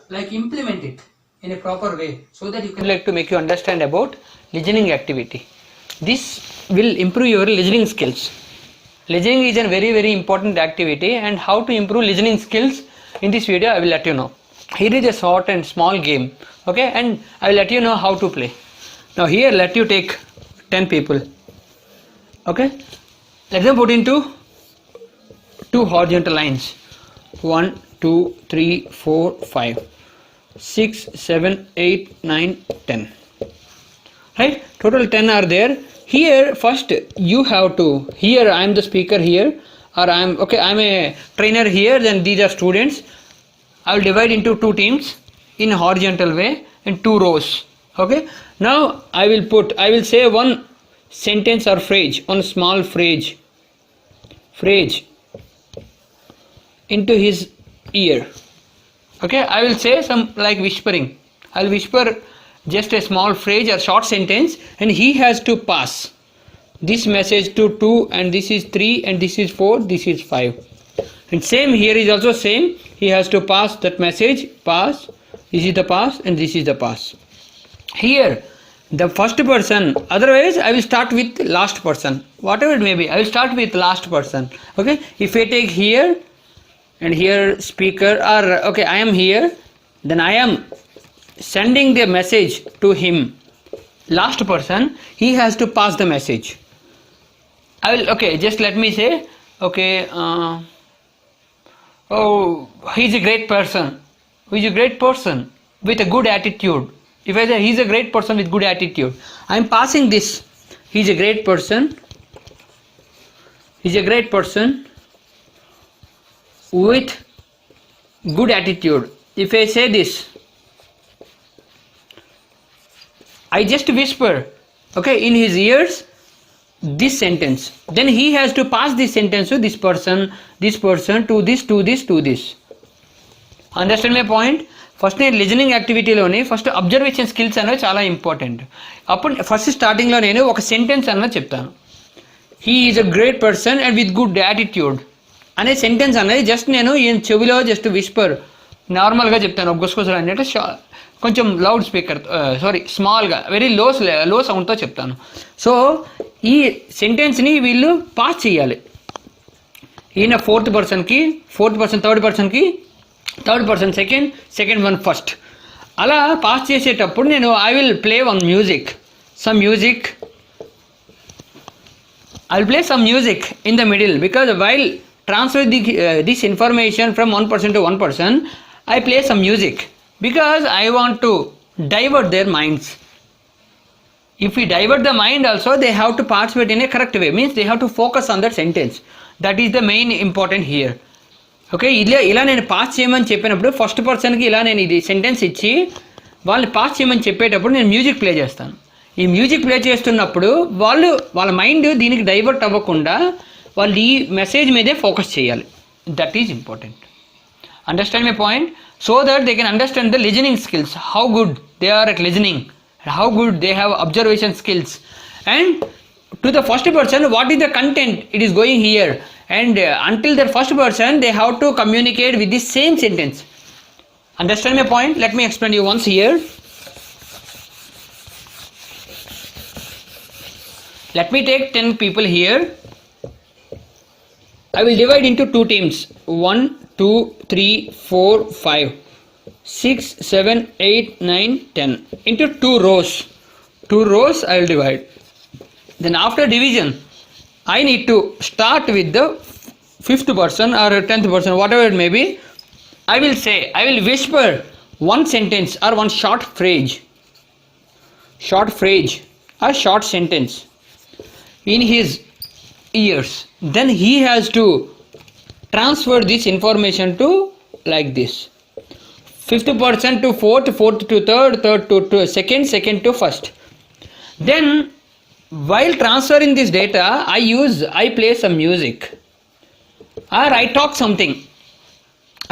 Speaker 1: like implement it in a proper way, so that you can like to make you understand about listening activity. This will improve your listening skills. Listening is a very very important activity, and how to improve listening skills, in this video I will let you know. Here is a short and small game, okay, and I will let you know how to play. Now here let you take 10 people, okay, let them put into two horizontal lines, 1 2 3 4 5 6 7 8 9 10, right, total 10 are there. Here first you have to, here I am the speaker here, or I am, okay, I am a trainer here, then these are students. I will divide into two teams in a horizontal way in two rows, okay. Now I will say one sentence or phrase, one small phrase into his ear, okay. I will say some like whispering, I will whisper just a small phrase or short sentence, and he has to pass this message to 2, and this is 3, and this is 4, this is 5, and same here is also same, he has to pass that message, pass, this is the pass and this is the pass. Here the first person, otherwise I will start with last person, whatever it may be, I will start with last person, okay. If I take here and here speaker, or okay, I am here, then I am sending the message to him, last person, he has to pass the message. I will, okay, just let me say, okay, oh, he's a great person, he's a great person with a good attitude. If I say he's a great person with good attitude, I am passing this, he's a great person, he's a great person with good attitude. If I say this, I just whisper, okay, in his ears this sentence, then he has to pass this sentence to this person, to this. Understand my point? First నేను listening యాక్టివిటీలోని first observation skills అనేవి చాలా important. అప్పుడు first స్టార్టింగ్లో నేను ఒక sentence అన్నది చెప్తాను, he is a great person and with good attitude అనే సెంటెన్స్ అనేది జస్ట్ నేను ఈయన చెవిలో జస్ట్ విస్పర్ నార్మల్గా చెప్తాను, గుసగుసలు అంటే కొంచెం లౌడ్ స్పీకర్ స్మాల్గా వెరీ లో సౌండ్తో చెప్తాను. సో ఈ సెంటెన్స్ని వీళ్ళు పాస్ చేయాలి. ఈయన ఫోర్త్ పర్సన్కి, third person second one first, అలా పాస్ చేసేటప్పుడు నేను I will play one music, I will play some music in the middle, because while transfer this information from one person to one person, I play some music because I want to divert their minds. If we divert the mind also, they have to participate in a correct way, means they have to focus on that sentence. That is the main important here. Okay, ఇలా నేను pass చేయమని చెప్పినప్పుడు first పర్సన్కి ఇలా నేను ఇది sentence ఇచ్చి వాళ్ళని పాస్ చేయమని చెప్పేటప్పుడు నేను మ్యూజిక్ ప్లే చేస్తాను. ఈ మ్యూజిక్ ప్లే చేస్తున్నప్పుడు వాళ్ళ మైండ్ దీనికి డైవర్ట్ అవ్వకుండా వాళ్ళు ఈ మెసేజ్ మీదే ఫోకస్ చేయాలి. That is important. Understand my point? So that they can understand the listening skills, how good they are at listening, how good they have observation skills, and to the first person what is the content it is going here, and until the first person they have to communicate with the same sentence. Understand my point? Let me explain you once here. Let me take 10 people here. I will divide into two teams, 1 2 3 4 5 6 7 8 9 10 into two rows. I will divide. Then after division I need to start with the 5th person or 10th person, whatever it may be. I will whisper one sentence or one short phrase or short sentence in his ears. Then he has to transfer this information to like this, 5th person to 4th, 4th to 3rd, 3rd to 2nd, 2nd to 1st. Then while transferring this data, I play some music or I talk something.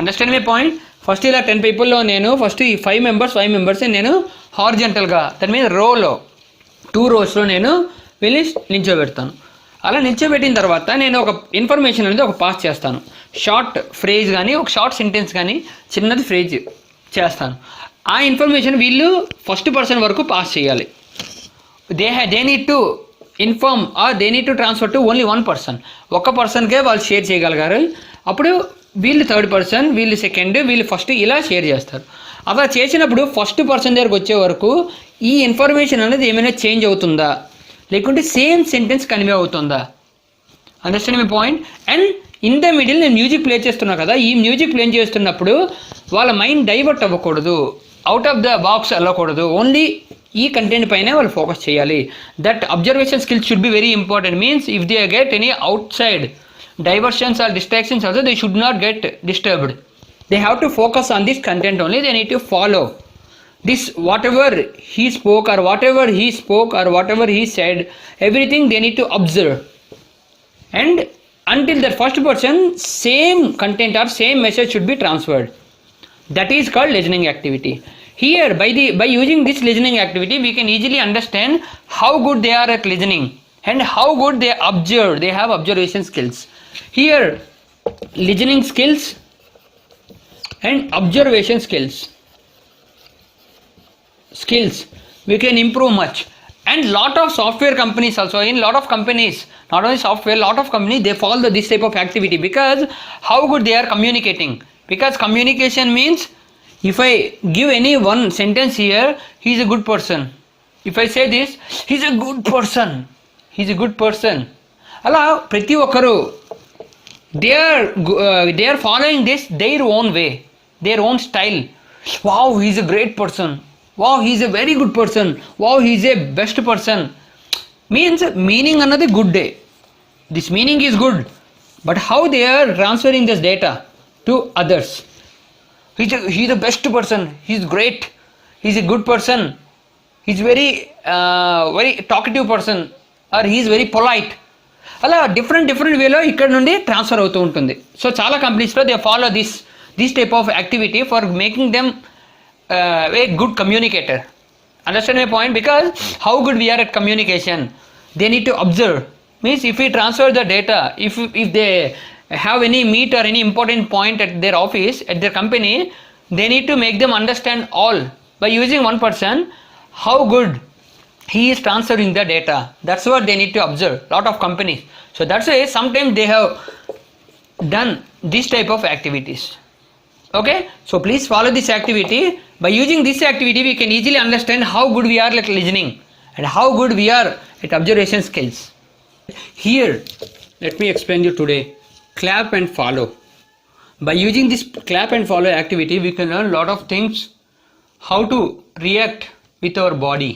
Speaker 1: Understand my point? First ఇలా 10 పీపుల్లో నేను first ఈ 5 members నేను హారిజంటల్గా, దాని మీద రోలో 2 రోస్లో నేను వెళ్ళి నిల్చోబెడతాను. అలా నిల్చోబెట్టిన తర్వాత నేను ఒక ఇన్ఫర్మేషన్ అనేది ఒక పాస్ చేస్తాను, షార్ట్ ఫ్రేజ్ కానీ ఒక షార్ట్ సెంటెన్స్ కానీ చిన్నది ఫ్రేజ్ చేస్తాను. ఆ ఇన్ఫర్మేషన్ వీళ్ళు ఫస్ట్ పర్సన్ వరకు పాస్ చేయాలి. they need to inform or they need to transfer to only one person. ఒక పర్సన్కే వాళ్ళు షేర్ చేయగలిగారు. అప్పుడు వీళ్ళు థర్డ్ పర్సన్, వీళ్ళు సెకండ్, వీళ్ళు ఫస్ట్, ఇలా షేర్ చేస్తారు. అలా చేసినప్పుడు ఫస్ట్ పర్సన్ దగ్గరకు వచ్చే వరకు ఈ ఇన్ఫర్మేషన్ అనేది ఏమైనా చేంజ్ అవుతుందా, లేకుంటే సేమ్ సెంటెన్స్ కన్వే అవుతుందా? Understand my point. And in the middle నేను మ్యూజిక్ ప్లే చేస్తున్నా కదా, ఈ మ్యూజిక్ ప్లే చేస్తున్నప్పుడు వాళ్ళ మైండ్ డైవర్ట్ అవ్వకూడదు, అవుట్ ఆఫ్ ద బాక్స్ వెళ్ళకూడదు, ఓన్లీ ఈ కంటెంట్ పైనే వాళ్ళు ఫోకస్ చేయాలి. That observation skills should be very important. Means if they get any out side diversions or distractions also, they should not get disturbed. They have to focus on this content only. They need to follow this, whatever he spoke or whatever he said, everything they need to observe. And until the first person, same content or same message should be transferred. That is called listening activity. Here by using this listening activity, we can easily understand how good they are at listening and how good they observe. They have observation skills. Here listening skills and observation skills we can improve much. And lot of software companies also, in lot of companies, not only software, lot of companies, they follow this type of activity because how good they are communicating. Because communication means if I give any one sentence here, he is a good person. If I say this, he is a good person, he is a good person. అలా ప్రతి ఒక్కరు they are following this their own way, their own style. Wow, he is a great person. Wow, he is a very good person. Wow, he is a best person. Means meaning another good day. This meaning is good, but how they are transferring this data to others. He is the best person. He is great. He is a good person. He is very talkative person, or he is very polite. అలా different వేలో ఇక్కడ నుండి transfer అవుతూ ఉంటుంది. So చాలా కంపెనీస్లో they follow this type of activity for making them a good communicator. Understand my point? Because how good we are at communication, they need to observe. Means if you transfer the data, if they have any meet or any important point at their office, at their company, they need to make them understand all by using one person how good he is transferring the data. That's what they need to observe, lot of companies. So that's why sometimes they have done this type of activities. Okay, so please follow this activity. By using this activity, we can easily understand how good we are at listening and how good we are at observation skills. Here let me explain you today clap and follow. By using this clap and follow activity, we can learn lot of things, how to react with our body.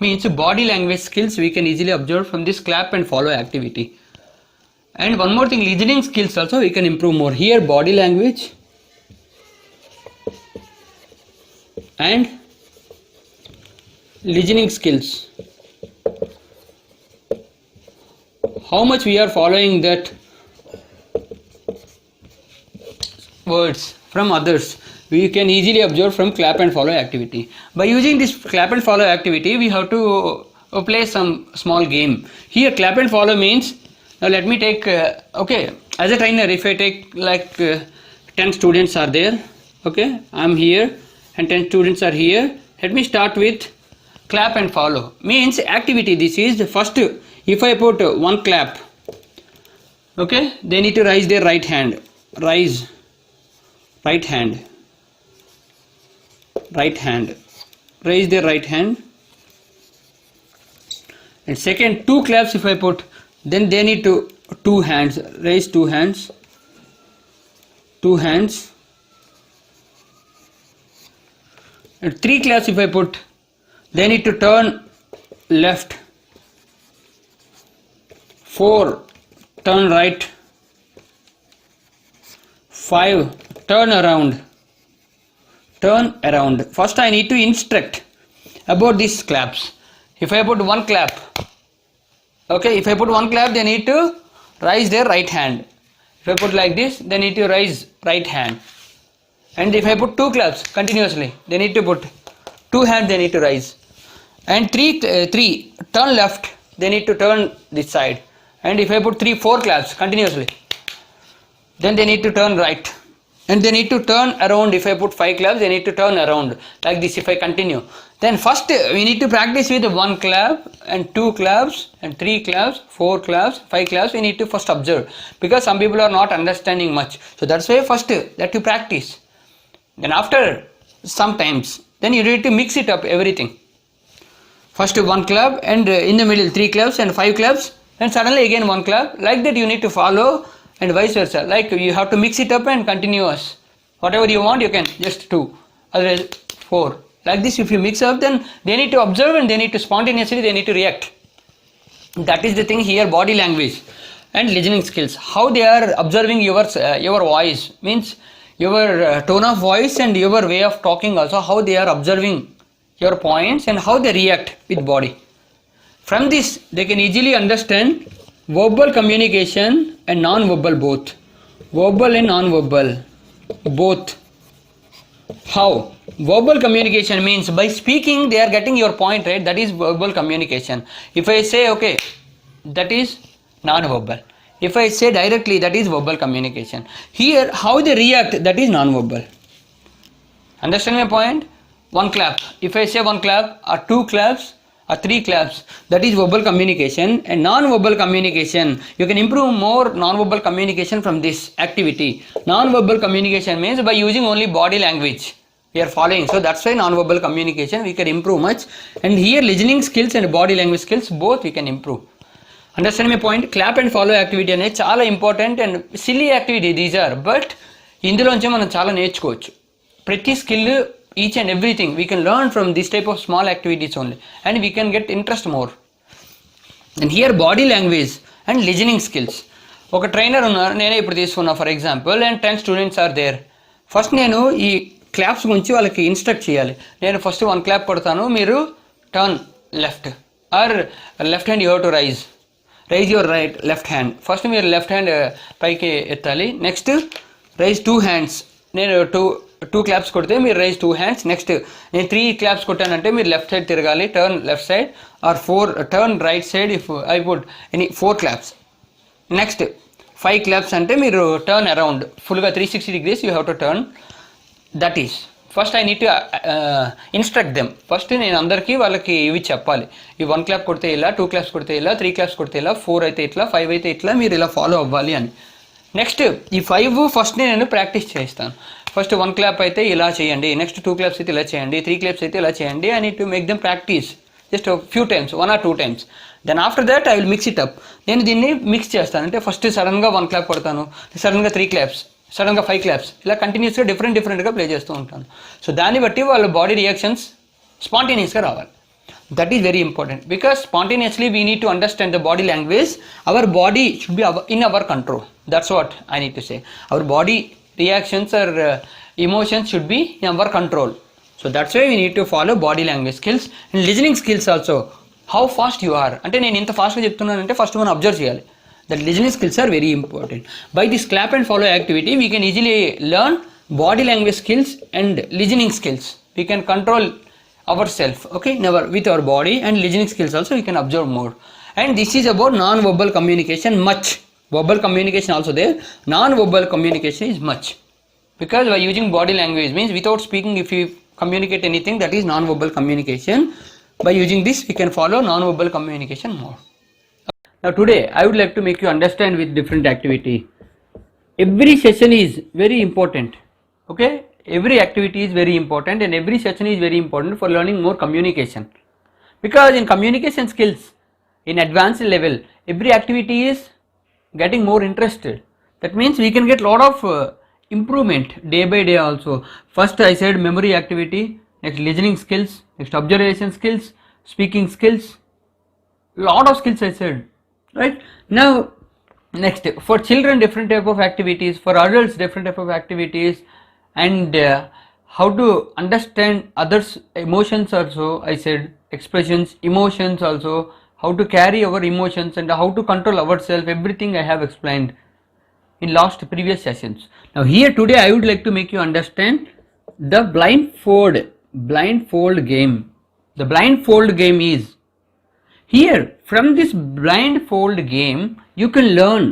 Speaker 1: Means body language skills we can easily observe from this clap and follow activity. And one more thing, listening skills also we can improve more. Here body language and listening skills, how much we are following that words from others, we can easily observe from clap and follow activity. By using this clap and follow activity, we have to play some small game. Here clap and follow means, now let me take okay, as a trainer, if I take like 10 students are there, okay, I am here and 10 students are here. Let me start with clap and follow. Means activity, this is the first, if I put one clap, okay, they need to raise their right hand, raise right hand, raise their right hand. And second, two claps if I put, then they need to two hands, raise two hands. And three claps if I put, they need to turn left. 4, turn right. 5, turn around. First I need to instruct about these claps. If I put one clap, okay, if I put one clap, they need to raise their right hand. If I put like this, they need to raise right hand. And if I put two claps continuously, they need to put two hands, they need to raise. And three turn left, they need to turn this side. And if I put 4 claps continuously, then they need to turn right. and they need to turn around. If I put 5 claps, they need to turn around like this. If I continue, then first we need to practice with 1 clap and 2 claps and 3 claps, 4 claps, 5 claps. We need to first observe, because some people are not understanding much. So that's why first that you practice. Then after sometimes, then you need to mix it up everything. First 1 clap and in the middle 3 claps and 5 claps, and suddenly again 1 clap. Like that you need to follow, and vice versa. Like you have to mix it up and continuous. Whatever you want, you can just 2, otherwise 4. Like this, if you mix up, then they need to observe and they need to spontaneously, they need to react. That is the thing here, body language and listening skills. How they are observing your voice, means your tone of voice and your way of talking also, how they are observing your points and how they react with body. From this, they can easily understand verbal communication and non-verbal both. Verbal and non-verbal both. How? Verbal communication means by speaking they are getting your point, right? That is verbal communication. If I say okay, that is non-verbal. If I say directly, that is verbal communication. Here, how they react, that is non-verbal. Understand my point? 1 clap. If I say 1 clap or 2 claps or 3 claps, that is verbal communication. And non-verbal communication, you can improve more non-verbal communication from this activity. Non-verbal communication means by using only body language we are following. So that's why non-verbal communication we can improve much. And here listening skills and body language skills both we can improve. Understand my point? Clap and follow activity అనేది చాలా important and silly activity these are, but ఇందులోంచి మనం చాలా నేర్చుకోవచ్చు. ప్రతి skill, each and everything we can learn from this type of small activities only, and we can get interest more. And here body language and listening skills. ఒక trainer ఉన్నారు, నేనే ఇప్పుడు తీసుకున్నా for example, and 10 students are there. First నేను ఈ claps గురించి వాళ్ళకి instruct చేయాలి. నేను ఫస్ట్ 1 క్లాప్ కొడతాను, మీరు turn left or left hand you have to raise your left hand. First మీరు లెఫ్ట్ హ్యాండ్ పైకి ఎత్తాలి. Next raise 2 hands. నేను 2 క్లాప్స్ కొడితే మీరు రైజ్ 2 హ్యాండ్స్. నెక్స్ట్ నేను 3 క్లాప్స్ కొట్టానంటే మీరు లెఫ్ట్ సైడ్ తిరగాలి, turn left side, or 4 turn right side if I put any 4 claps. Next 5 claps అంటే మీరు టర్న్ అరౌండ్ ఫుల్గా 360 degrees you have to turn. That is first I need to instruct them. First నేను అందరికీ వాళ్ళకి ఇవి చెప్పాలి. ఈ 1 క్లాప్ కొడితే ఇలా, 2 క్లాప్స్ కొడితే ఇలా, 3 క్లాప్స్ కొడితే ఇలా, 4 అయితే ఇట్లా, 5 అయితే ఇట్లా, మీరు ఇలా ఫాలో అవ్వాలి అని. నెక్స్ట్ ఈ 5 ఫస్ట్ నేను ప్రాక్టీస్ చేస్తాను. ఫస్ట్ 1 క్లాప్ అయితే ఇలా చేయండి, నెక్స్ట్ 2 క్లాప్స్ అయితే ఇలా చేయండి, 3 క్లాప్స్ అయితే ఇలా చేయండి. I need to make them practice just few times, 1 or 2 times. Then after that I will mix it up. నేను దీన్ని మిక్స్ చేస్తాను. అంటే ఫస్ట్ సడన్గా 1 క్లాప్ కొడతాను, సడన్గా 3 క్లాప్స్, సడన్గా 5 క్లాప్స్, ఇలా కంటిన్యూస్గా డిఫరెంట్గా ప్లే చేస్తూ ఉంటాను. సో దాన్ని బట్టి వాళ్ళ బాడీ రియాక్షన్స్ స్పాంటేనియస్గా రావాలి. That is very important, because spontaneously we need to understand the body language. Our body should be in our control. That's what I need to say. Our body reactions or emotions should be in our control. So that's why we need to follow body language skills and listening skills also. How fast you are. అంటే నేను ఇంత ఫాస్ట్గా చెప్తున్నానంటే first మనం observe చేయాలి. That listening skills are very important. By this clap and follow activity, we can easily learn body language skills and listening skills. We can control ourselves, okay, never with our body, and listening skills also we can observe more. And this is about non-verbal communication much. Verbal communication also there, non-verbal communication is much, because by using body language means without speaking, if you communicate anything, that is non-verbal communication. By using this we can follow non-verbal communication more. Now today I would like to make you understand with different activity. Every session is very important, okay. Every activity is very important and every session is very important for learning more communication, because in communication skills in advanced level every activity is getting more interested. That means we can get lot of improvement day by day also. First I said memory activity, next listening skills, next observation skills, speaking skills, lot of skills I said, right? Now next for children different type of activities, for adults different type of activities, and how to understand others emotions also I said, expressions, emotions also, how to carry our emotions and how to control ourselves, everything I have explained in last previous sessions. Now here today I would like to make you understand the blindfold game. The blindfold game is here. From this blindfold game you can learn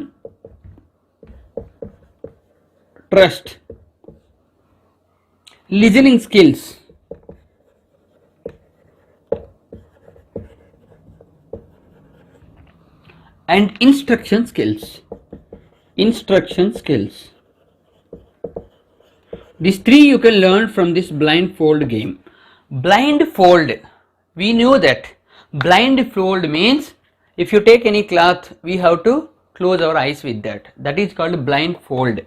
Speaker 1: trust, listening skills, and instruction skills. Instruction skills. These three you can learn from this blindfold game. Blindfold, we knew that blindfold means if you take any cloth, we have to close our eyes with that. That is called blindfold.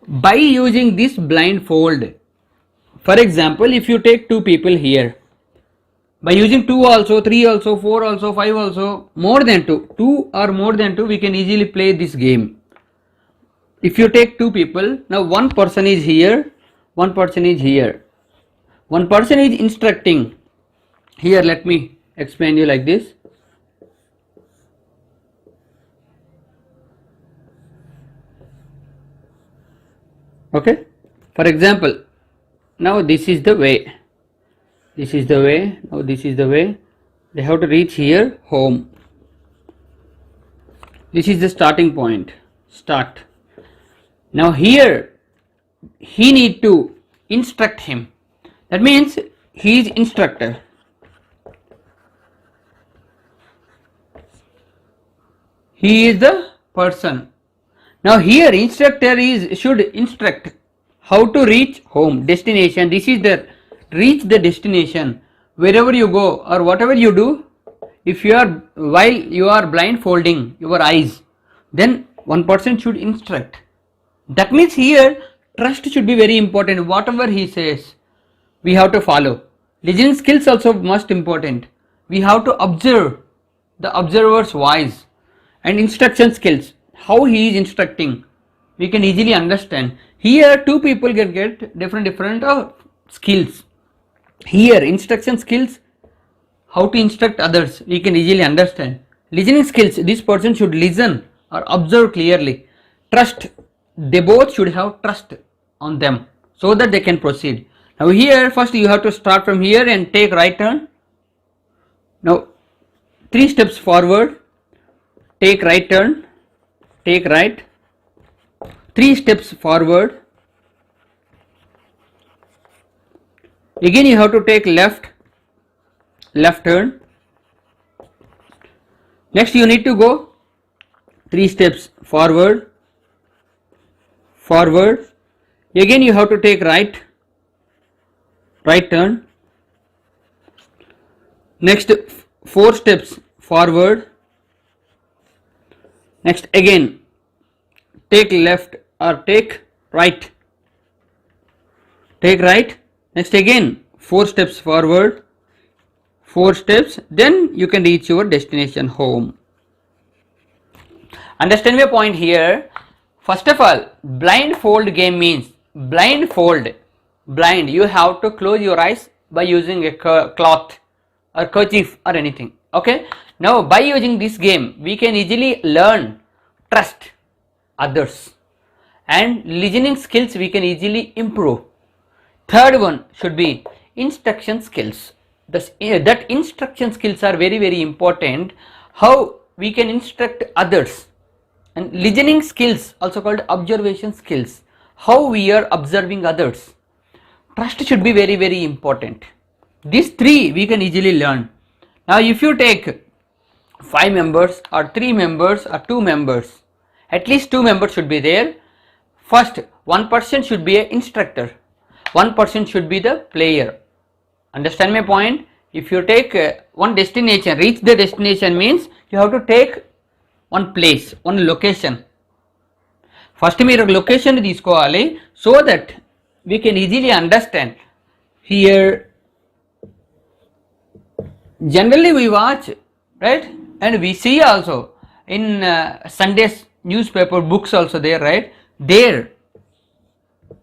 Speaker 1: By using this blindfold, for example, if you take two people here, by using 2 also, 3 also, 4 also, 5 also, more than 2 or more than 2, we can easily play this game. If you take two people, now one person is here, one person is here. One person is instructing. Here, let me explain you like this. Okay. For example, now this is the way. This is the way. Now this is the way. They have to reach here, home. This is the starting point. Start. Now here he need to instruct him. That means he is instructor. He is the person. Now here instructor should instruct how to reach home, destination. This is the reach the destination. Wherever you go or whatever you do, if you are while you are blindfolding your eyes, then one person should instruct. That means here trust should be very important. Whatever he says, we have to follow. Listening skills also most important. We have to observe the observer's voice, and instruction skills. How he is instructing, we can easily understand. Here two people can get different skills. Here instruction skills, how to instruct others, we can easily understand. Listening skills, this person should listen or observe clearly. Trust, they both should have trust on them so that they can proceed. Now here first you have to start from here and take right turn. Now 3 steps forward, take right turn, take right, 3 steps forward, again you have to take left, left turn, next you need to go 3 steps forward, forward, again you have to take right, right turn, next 4 steps forward, next again take left or take right, take right, next again 4 steps forward, 4 steps, then you can reach your destination, home. Understand my point here. First of all, blindfold game means blindfold, blind, you have to close your eyes by using a cloth or kerchief or anything. Okay, now by using this game we can easily learn trust others, and listening skills we can easily improve. Third one should be instruction skills. That instruction skills are very important, how we can instruct others. And listening skills also called observation skills, how we are observing others. Trust should be very important. These 3 we can easily learn. Now if you take 5 members or 3 members or 2 members, at least 2 members should be there. First, one person should be an instructor, one person should be the player. Understand my point? If you take one destination, reach the destination means you have to take one place, one location. First మీరు location తీసుకోవాలి, so that we can easily understand. Here generally we watch, right, and we see also in Sunday's newspaper, books also there, right, there,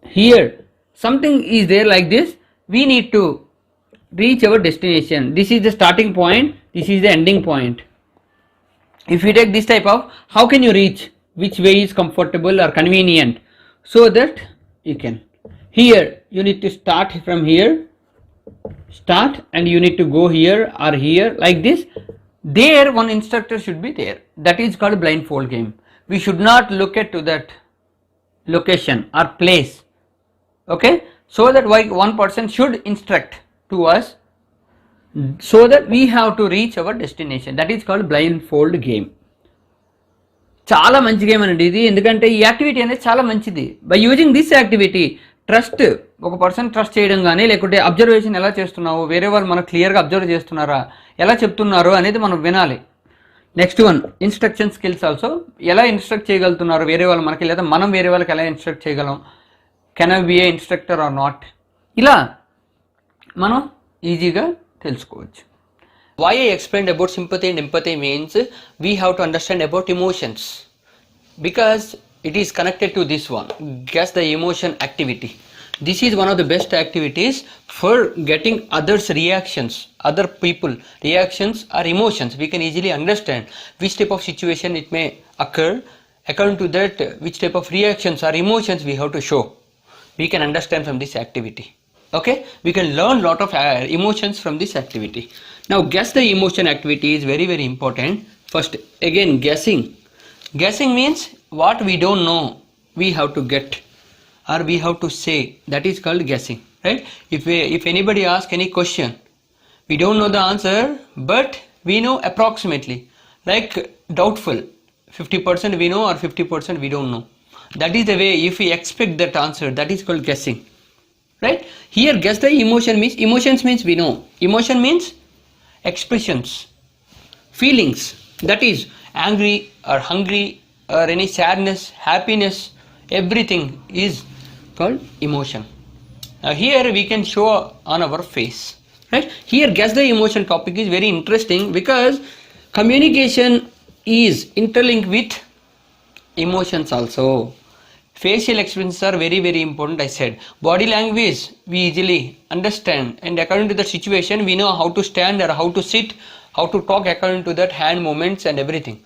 Speaker 1: here something is there like this. We need to reach our destination. This is the starting point, this is the ending point. If you take this type of, how can you reach, which way is comfortable or convenient, so that you can, here you need to start from here, start, and you need to go here or here like this. There one instructor should be there. That is called blindfold game. We should not look at to that location or place. Okay, so that why one person should instruct to us so that we have to reach our destination. That is called blindfold game. చాలా మంచి game అండి ఇది, ఎందుకంటే ఈ activity అనేది చాలా మంచిది. By using this activity trust, ఒక పర్సన్ ట్రస్ట్ చేయడం కానీ లేకుంటే అబ్జర్వేషన్ ఎలా చేస్తున్నావు, వేరే వాళ్ళు మనకు క్లియర్గా అబ్జర్వ్ చేస్తున్నారా, ఎలా చెప్తున్నారు అనేది మనం వినాలి. Next one instruction skills also, ఎలా ఇన్స్ట్రక్ట్ చేయగలుగుతున్నారు వేరే వాళ్ళు మనకి, లేదా మనం వేరే వాళ్ళకి ఎలా ఇన్స్ట్రక్ట్ చేయగలం, can I be a instructor or not, ఇలా మనం ఈజీగా తెలుసుకోవచ్చు. Why I explained about sympathy and empathy means we have to understand about emotions, because it is connected to this one, guess the emotion activity. This is one of the best activities for getting others reactions, other people reactions or emotions. We can easily understand which type of situation it may occur, according to that which type of reactions or emotions we have to show. We can understand from this activity. Okay, we can learn lot of emotions from this activity. Now guess the emotion activity is very very important. First again guessing. Guessing means what we don't know we have to get or we have to say, that is called guessing, right? If anybody asks any question, we don't know the answer but we know approximately, like doubtful, 50% we know or 50% we don't know. That is the way, if we expect that answer, that is called guessing, right? Here guess the emotion means, emotions means we know, emotion means expressions, feelings, that is angry or hungry or any sadness, happiness, everything is called emotion. Now here we can show on our face, right? Here guess the emotion topic is very interesting because communication is interlinked with emotions also. Facial expressions are very very important. I said body language we easily understand, and according to the situation we know how to stand or how to sit, how to talk according to that hand movements and everything,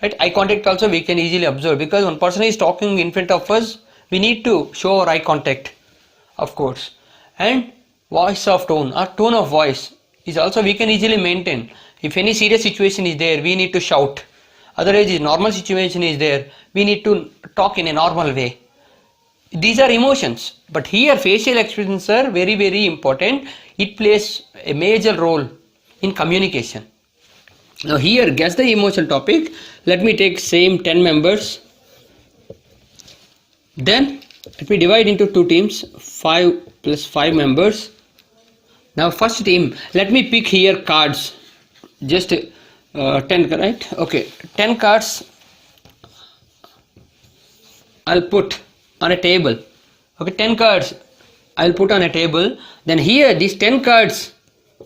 Speaker 1: right? Eye contact also we can easily observe, because one person is talking in front of us, we need to show our eye contact, of course. And voice of tone or tone of voice is also we can easily maintain. If any serious situation is there, we need to shout. Otherwise, if normal situation is there, we need to talk in a normal way. These are emotions, but here facial expressions are very very important. It plays a major role in communication. Now here guess the emotion topic. Let me take same 10 members. Then let me divide into two teams, 5 plus 5 members. Now first team, let me pick here cards, just 10, right? Okay, 10 cards I'll put on a table. Okay, 10 cards I'll put on a table. Then here these 10 cards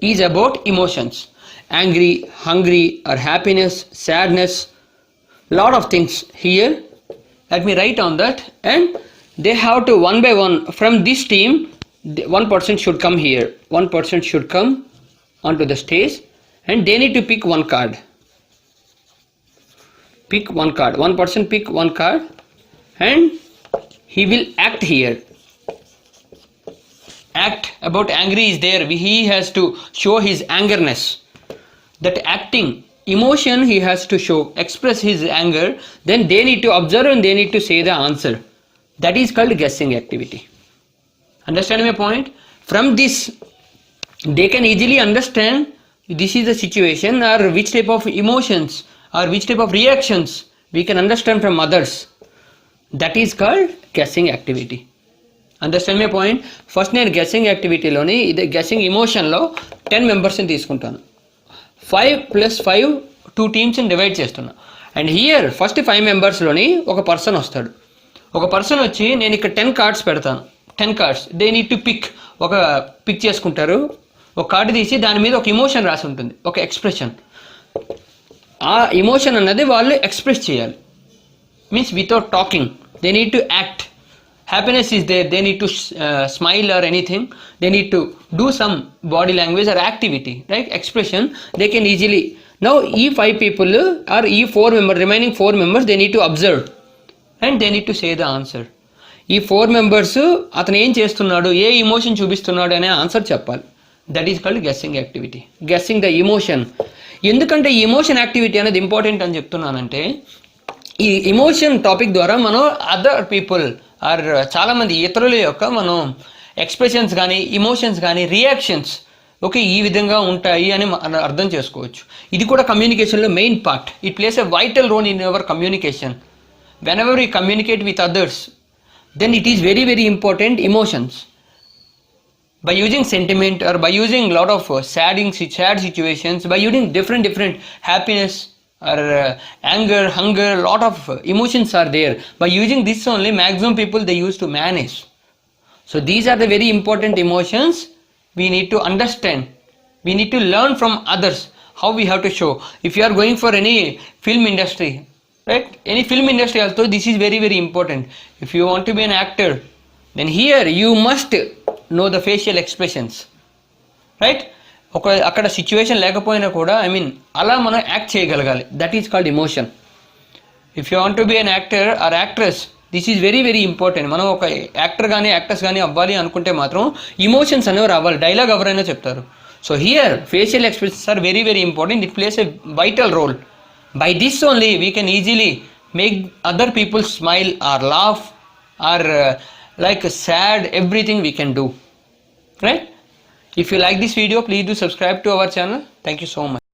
Speaker 1: is about emotions, angry, hungry or happiness, sadness, lot of things here. Let me write on that, and they have to one by one from this team, one person should come here, one person should come onto the stage, and they need to pick one card. Pick one card, one person pick one card, and he will act here. Act about angry is there, he has to show his angerness, that acting emotion he has to show, express his anger. Then they need to observe and they need to say the answer. That is called guessing activity. Understand my point? From this they can easily understand this is the situation or which type of emotions or which type of reactions we can understand from others. That is called guessing activity. Understand my point? First నేను guessing activity లోని ఇది guessing emotion లో 10 members ని తీసుకుంటాను, 5 plus 5 2 teams ని divide చేస్తున్నా. And here first 5 members లోని ఒక పర్సన్ వస్తాడు. ఒక పర్సన్ వచ్చి నేను ఇక్కడ 10 cards పెడతాను, 10 cards they need to pick, ఒక పిక్ చేసుకుంటారు, ఒక కార్డు తీసి దాని మీద ఒక ఇమోషన్ రాసి ఉంటుంది, ఒక ఎక్స్ప్రెషన్. ఆ ఇమోషన్ అన్నది వాళ్ళు ఎక్స్ప్రెస్ చేయాలి, means without talking, they need to act. Happiness is there, they need to smile or anything, they need to do some body language or activity, right? Expression they can easily. Now e 5 people or e 4 members, remaining 4 members, they need to observe and they need to say the answer. ఈ 4 members అతను ఏం చేస్తున్నాడు, ఏ emotion చూపిస్తున్నాడు అనే answer చెప్పాలి. That is called guessing activity, guessing the emotion. ఎందుకంటే ఈ emotion activity అనేది ఇంపార్టెంట్ అని చెప్తున్నానంటే, ఈ ఇమోషన్ టాపిక్ ద్వారా మనం అదర్ పీపుల్ ఆర్ చాలామంది ఇతరుల యొక్క మనం ఎక్స్ప్రెషన్స్ కానీ ఇమోషన్స్ కానీ రియాక్షన్స్ ఓకే ఈ విధంగా ఉంటాయి అని అర్థం చేసుకోవచ్చు. ఇది కూడా కమ్యూనికేషన్లో main part. It plays a vital role in our communication. Whenever we communicate with others then it is very very important emotions. By using sentiment or by using lot of sad situations, by using different happiness or anger, hunger, lot of emotions are there. By using this only maximum people they used to manage. So these are the very important emotions we need to understand. We need to learn from others how we have to show. If you are going for any film industry, right, any film industry also, this is very very important. If you want to be an actor, then here you must know the facial expressions, right? అక్కడ situation లేకపోయినా కూడా అలా మనం act చేయగలగాలి. That is called emotion. If you want to be an actor are actress, this is very very important. మనం ఒక actor కానీ actors కానీ అవ్వాలి అనుకుంటే మాత్రం ఇమోషన్స్ అనేవి రావాలి. డైలాగ్ ఎవరైనా చెప్తారు. So here facial expressions are very very important. It plays a vital role. By this only we can easily make other people smile or laugh or like sad, everything we can do, right? If you like this video, please do subscribe to our channel. Thank you so much.